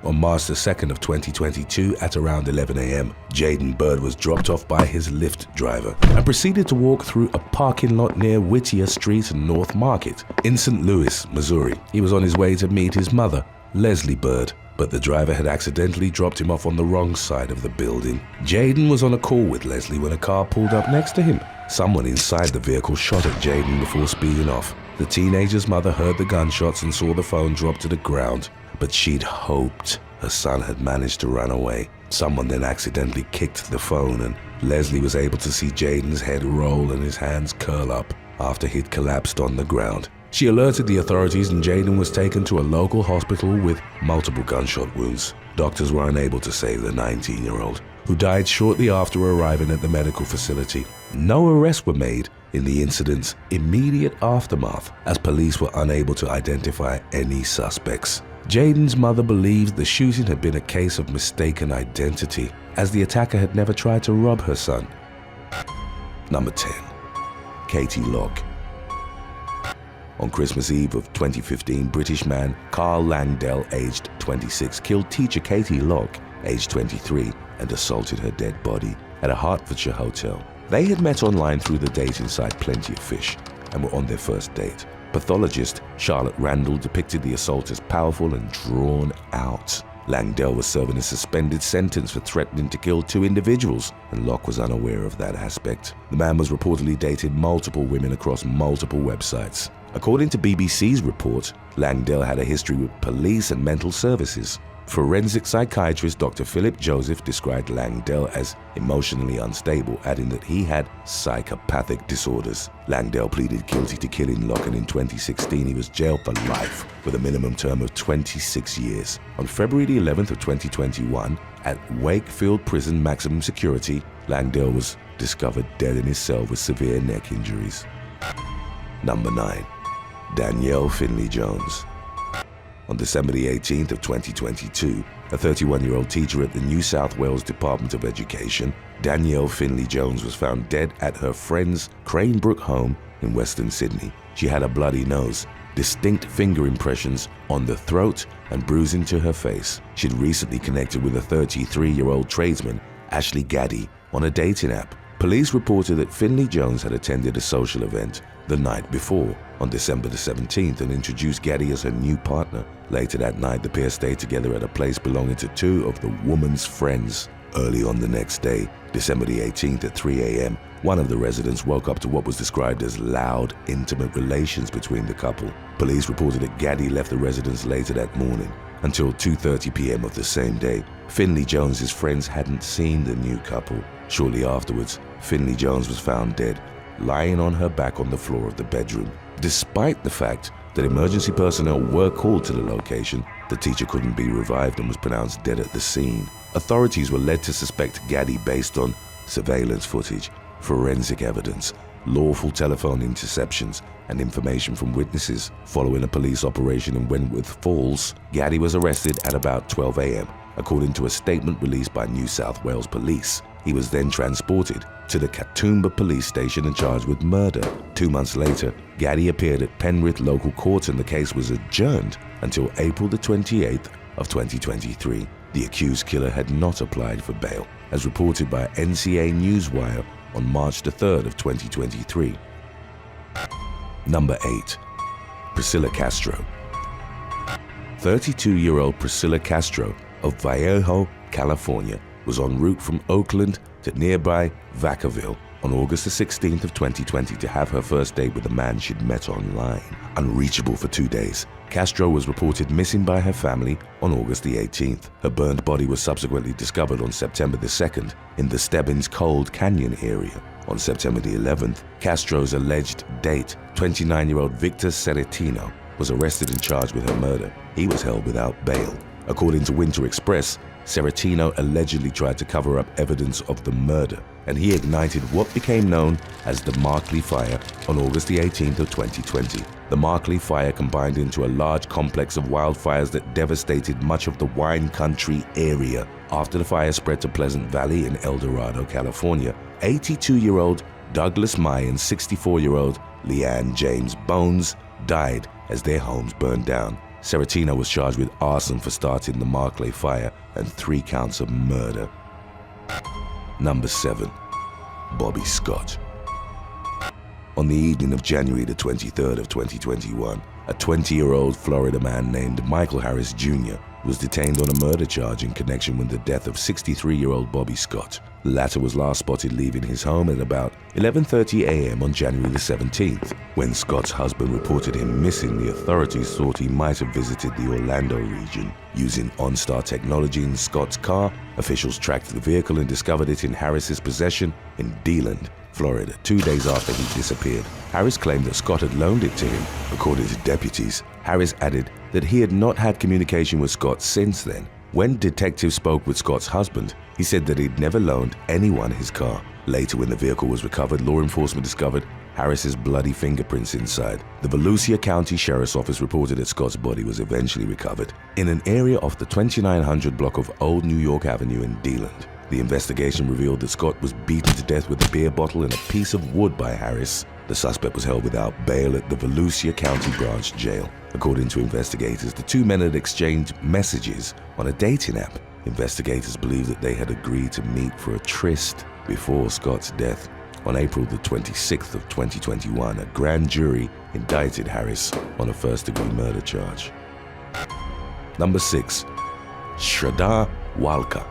On March the 2nd of 2022 at around 11 a.m., Jaden Bird was dropped off by his Lyft driver and proceeded to walk through a parking lot near Whittier Street and North Market in St. Louis, Missouri. He was on his way to meet his mother, Leslie Bird, but the driver had accidentally dropped him off on the wrong side of the building. Jaden was on a call with Leslie when a car pulled up next to him. Someone inside the vehicle shot at Jaden before speeding off. The teenager's mother heard the gunshots and saw the phone drop to the ground, but she'd hoped her son had managed to run away. Someone then accidentally kicked the phone, and Leslie was able to see Jaden's head roll and his hands curl up after he'd collapsed on the ground. She alerted the authorities, and Jaden was taken to a local hospital with multiple gunshot wounds. Doctors were unable to save the 19-year-old, who died shortly after arriving at the medical facility. No arrests were made in the incident's immediate aftermath, as police were unable to identify any suspects. Jaden's mother believed the shooting had been a case of mistaken identity, as the attacker had never tried to rob her son. Number 10. Katie Locke. On Christmas Eve of 2015, British man Carl Langdell, aged 26, killed teacher Katie Locke, aged 23, and assaulted her dead body at a Hertfordshire hotel. They had met online through the dating site Plenty of Fish and were on their first date. Pathologist Charlotte Randall depicted the assault as powerful and drawn out. Langdell was serving a suspended sentence for threatening to kill 2 individuals, and Locke was unaware of that aspect. The man was reportedly dated multiple women across multiple websites. According to BBC's report, Langdell had a history with police and mental services. Forensic psychiatrist Dr. Philip Joseph described Langdell as emotionally unstable, adding that he had psychopathic disorders. Langdell pleaded guilty to killing Locke, and in 2016 he was jailed for life with a minimum term of 26 years. On February the 11th of 2021, at Wakefield Prison Maximum Security, Langdell was discovered dead in his cell with severe neck injuries. Number 9. Danielle Finley Jones. On December the 18th of 2022, a 31-year-old teacher at the New South Wales Department of Education, Danielle Finley Jones, was found dead at her friend's Cranebrook home in Western Sydney. She had a bloody nose, distinct finger impressions on the throat, and bruising to her face. She'd recently connected with a 33-year-old tradesman, Ashley Gaddy, on a dating app. Police reported that Finley Jones had attended a social event the night before, on December the 17th, and introduced Gaddy as her new partner. Later that night, the pair stayed together at a place belonging to 2 of the woman's friends. Early on the next day, December the 18th at 3 a.m., one of the residents woke up to what was described as loud, intimate relations between the couple. Police reported that Gaddy left the residence later that morning. Until 2:30 p.m. of the same day, Finley Jones's friends hadn't seen the new couple. Shortly afterwards, Finley Jones was found dead, lying on her back on the floor of the bedroom. Despite the fact that emergency personnel were called to the location, the teacher couldn't be revived and was pronounced dead at the scene. Authorities were led to suspect Gaddy based on surveillance footage, forensic evidence, lawful telephone interceptions, and information from witnesses. Following a police operation in Wentworth Falls, Gaddy was arrested at about 12 a.m. According to a statement released by New South Wales Police, he was then transported to the Katoomba police station and charged with murder. 2 months later, Gaddy appeared at Penrith local courts and the case was adjourned until April the 28th of 2023. The accused killer had not applied for bail, as reported by NCA Newswire on March the 3rd of 2023. Number 8. Priscilla Castro. 32-year-old Priscilla Castro of Vallejo, California, was en route from Oakland to nearby Vacaville on August the 16th of 2020 to have her first date with a man she'd met online. Unreachable for 2 days, Castro was reported missing by her family on August the 18th. Her burned body was subsequently discovered on September the 2nd in the Stebbins Cold Canyon area. On September the 11th, Castro's alleged date, 29-year-old Victor Ceretino, was arrested and charged with her murder. He was held without bail. According to Winter Express, Ceretino allegedly tried to cover up evidence of the murder, and he ignited what became known as the Markley Fire on August the 18th of 2020. The Markley Fire combined into a large complex of wildfires that devastated much of the wine country area. After the fire spread to Pleasant Valley in El Dorado, California, 82-year-old Douglas May and 64-year-old Leanne James Bones died as their homes burned down. Ceretino was charged with arson for starting the Markley Fire and 3 counts of murder. Number 7. Bobby Scott. On the evening of January the 23rd of 2021, a 20-year-old Florida man named Michael Harris Jr. was detained on a murder charge in connection with the death of 63-year-old Bobby Scott. The latter was last spotted leaving his home at about 11:30 a.m. on January the 17th. When Scott's husband reported him missing, the authorities thought he might have visited the Orlando region. Using OnStar technology in Scott's car, officials tracked the vehicle and discovered it in Harris's possession in DeLand, Florida, 2 days after he disappeared. Harris claimed that Scott had loaned it to him. According to deputies, Harris added that he had not had communication with Scott since then. When detectives spoke with Scott's husband, he said that he'd never loaned anyone his car. Later, when the vehicle was recovered, law enforcement discovered Harris's bloody fingerprints inside. The Volusia County Sheriff's Office reported that Scott's body was eventually recovered in an area off the 2900 block of Old New York Avenue in DeLand. The investigation revealed that Scott was beaten to death with a beer bottle and a piece of wood by Harris. The suspect was held without bail at the Volusia County Branch Jail. According to investigators, the 2 men had exchanged messages on a dating app. Investigators believe that they had agreed to meet for a tryst before Scott's death. On April the 26th of 2021, a grand jury indicted Harris on a first-degree murder charge. Number 6. Shraddha Walkar.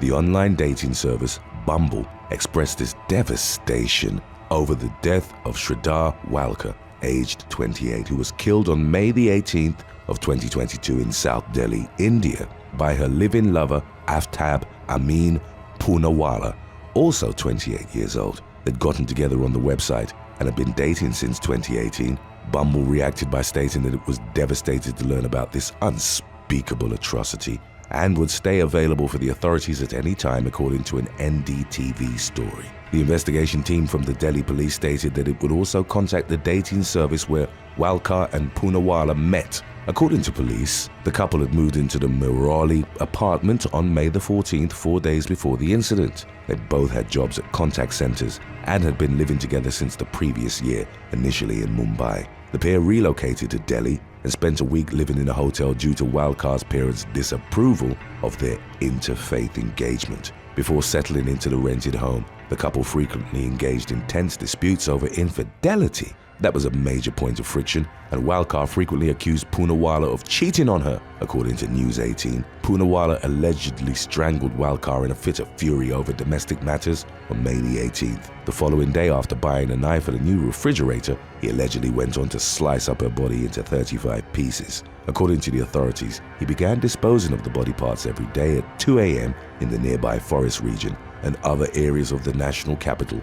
The online dating service Bumble expressed its devastation over the death of Shraddha Walkar, aged 28, who was killed on May the 18th of 2022 in South Delhi, India, by her live-in lover Aftab Amin Poonawalla, also 28 years old. They'd gotten together on the website and had been dating since 2018. Bumble reacted by stating that it was devastated to learn about this unspeakable atrocity and would stay available for the authorities at any time, according to an NDTV story. The investigation team from the Delhi police stated that it would also contact the dating service where Walkar and Poonawalla met. According to police, the couple had moved into the Murali apartment on May the 14th, 4 days before the incident. They both had jobs at contact centers and had been living together since the previous year, initially in Mumbai. The pair relocated to Delhi and spent a week living in a hotel due to Walkar's parents' disapproval of their interfaith engagement. Before settling into the rented home, the couple frequently engaged in tense disputes over infidelity. That was a major point of friction, and Walkar frequently accused Poonawalla of cheating on her. According to News 18, Poonawalla allegedly strangled Walkar in a fit of fury over domestic matters on May the 18th. The following day, after buying a knife and a new refrigerator, he allegedly went on to slice up her body into 35 pieces. According to the authorities, he began disposing of the body parts every day at 2 a.m. in the nearby forest region and other areas of the national capital,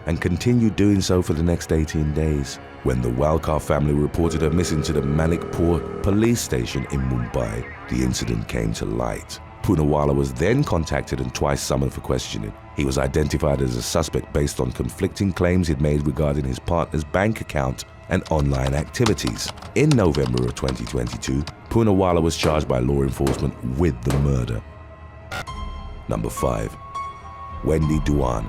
and continued doing so for the next 18 days. When the Walkar family reported her missing to the Manikpur police station in Mumbai, the incident came to light. Poonawalla was then contacted and twice summoned for questioning. He was identified as a suspect based on conflicting claims he'd made regarding his partner's bank account and online activities. In November of 2022, Poonawalla was charged by law enforcement with the murder. Number 5. Wendy Duan.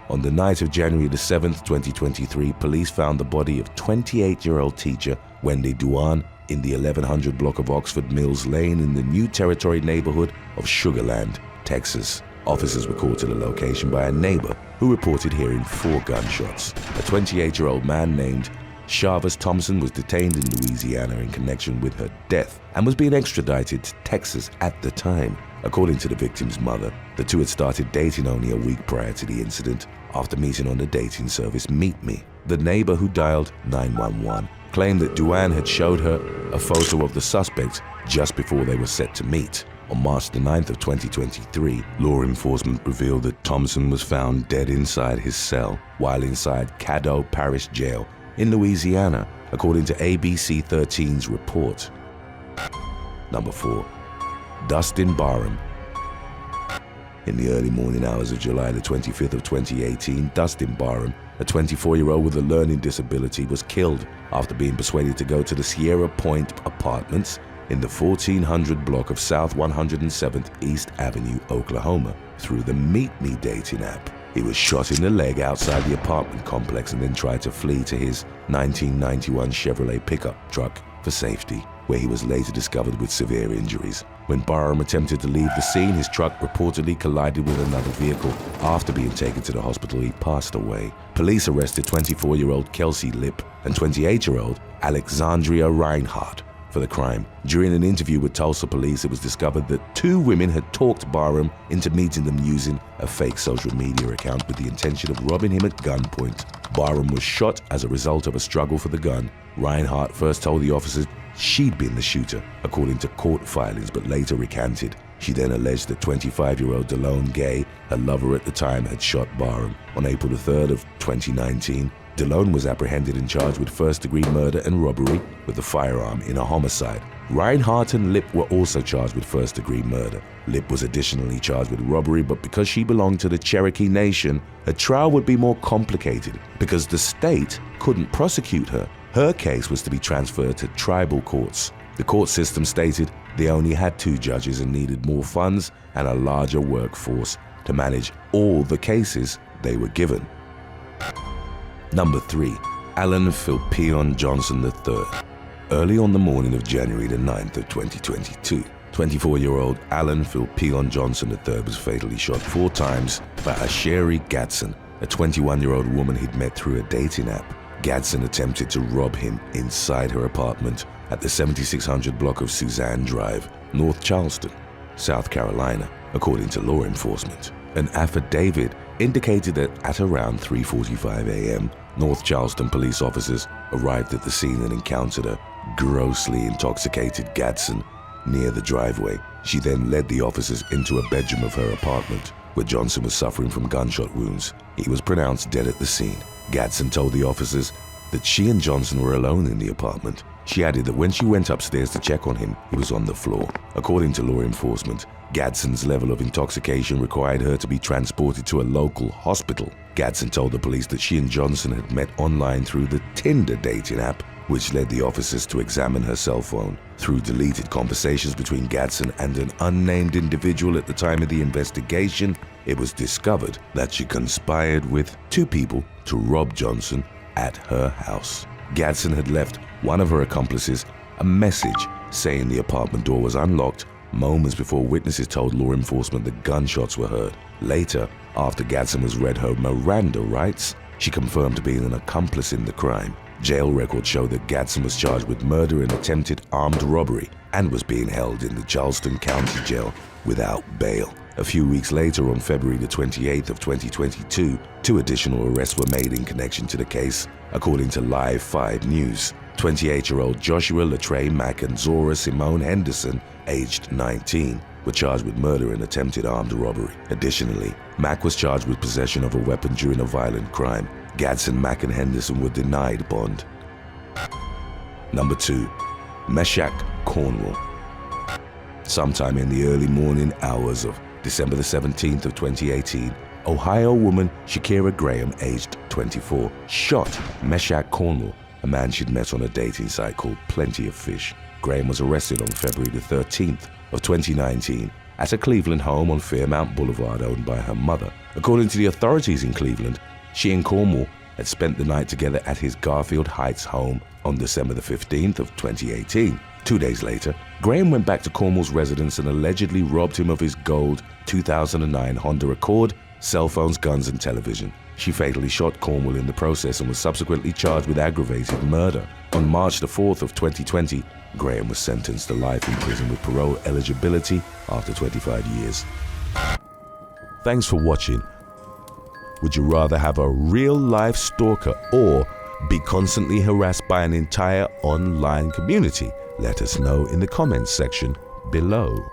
On the night of January the 7th, 2023, police found the body of 28-year-old teacher Wendy Duan in the 1100 block of Oxford Mills Lane in the New Territory neighborhood of Sugarland, Texas. Officers were called to the location by a neighbor who reported hearing 4 gunshots. A 28-year-old man named Shavas Thompson was detained in Louisiana in connection with her death and was being extradited to Texas at the time. According to the victim's mother, the two had started dating only a week prior to the incident after meeting on the dating service Meet Me. The neighbor, who dialed 911, claimed that Duan had showed her a photo of the suspect just before they were set to meet. On March the 9th of 2023, law enforcement revealed that Thompson was found dead inside his cell while inside Caddo Parish Jail in Louisiana, according to ABC 13's report. Number 4. Dustin Barham. In the early morning hours of July the 25th of 2018, Dustin Barham, a 24-year-old with a learning disability, was killed after being persuaded to go to the Sierra Point apartments in the 1400 block of South 107th East Avenue, Oklahoma, through the Meet Me dating app. He was shot in the leg outside the apartment complex and then tried to flee to his 1991 Chevrolet pickup truck for safety, where he was later discovered with severe injuries. When Barham attempted to leave the scene, his truck reportedly collided with another vehicle. After being taken to the hospital, he passed away. Police arrested 24-year-old Kelsey Lipp and 28-year-old Alexandria Reinhardt for the crime. During an interview with Tulsa police, it was discovered that 2 women had talked Barham into meeting them using a fake social media account with the intention of robbing him at gunpoint. Barham was shot as a result of a struggle for the gun. Reinhardt first told the officers she'd been the shooter, according to court filings, but later recanted. She then alleged that 25-year-old Delone Gay, her lover at the time, had shot Barham. On April the 3rd of 2019, Delone was apprehended and charged with first-degree murder and robbery with a firearm in a homicide. Reinhardt and Lipp were also charged with first-degree murder. Lipp was additionally charged with robbery, but because she belonged to the Cherokee Nation, her trial would be more complicated because the state couldn't prosecute her. Her case was to be transferred to tribal courts. The court system stated they only had 2 judges and needed more funds and a larger workforce to manage all the cases they were given. Number 3. Alan Philpeon Johnson III. Early on the morning of January the 9th of 2022, 24-year-old Alan Philpeon Johnson III was fatally shot 4 times by Asheri Gatson, a 21-year-old woman he'd met through a dating app. Gadsden attempted to rob him inside her apartment at the 7600 block of Suzanne Drive, North Charleston, South Carolina, according to law enforcement. An affidavit indicated that at around 3:45 a.m., North Charleston police officers arrived at the scene and encountered a grossly intoxicated Gadsden near the driveway. She then led the officers into a bedroom of her apartment, where Johnson was suffering from gunshot wounds. He was pronounced dead at the scene. Gadsden told the officers that she and Johnson were alone in the apartment. She added that when she went upstairs to check on him, he was on the floor. According to law enforcement, Gadsden's level of intoxication required her to be transported to a local hospital. Gadsden told the police that she and Johnson had met online through the Tinder dating app, which led the officers to examine her cell phone. Through deleted conversations between Gadsden and an unnamed individual at the time of the investigation, it was discovered that she conspired with two people to rob Johnson at her house. Gadsden had left one of her accomplices a message saying the apartment door was unlocked moments before witnesses told law enforcement that gunshots were heard. Later, after Gadsden was read her Miranda rights, she confirmed being an accomplice in the crime. Jail records show that Gadsden was charged with murder and attempted armed robbery and was being held in the Charleston County Jail without bail. A few weeks later, on February the 28th of 2022, two additional arrests were made in connection to the case, according to Live 5 News. 28-year-old Joshua Latreille Mack and Zora Simone Henderson, aged 19, were charged with murder and attempted armed robbery. Additionally, Mack was charged with possession of a weapon during a violent crime. Gadsden, Mack, and Henderson were denied bond. Number 2. Meshack, Cornwall. Sometime in the early morning hours of December the 17th of 2018, Ohio woman Shakira Graham, aged 24, shot Meshack Cornwall, a man she'd met on a dating site called Plenty of Fish. Graham was arrested on February the 13th of 2019 at a Cleveland home on Fairmount Boulevard owned by her mother. According to the authorities in Cleveland, she and Cornwall had spent the night together at his Garfield Heights home on December the 15th of 2018. 2 days later, Graham went back to Cornwall's residence and allegedly robbed him of his gold 2009 Honda Accord, cell phones, guns, and television. She fatally shot Cornwall in the process and was subsequently charged with aggravated murder. On March the 4th of 2020, Graham was sentenced to life in prison with parole eligibility after 25 years. Thanks for watching. Would you rather have a real-life stalker or be constantly harassed by an entire online community? Let us know in the comments section below.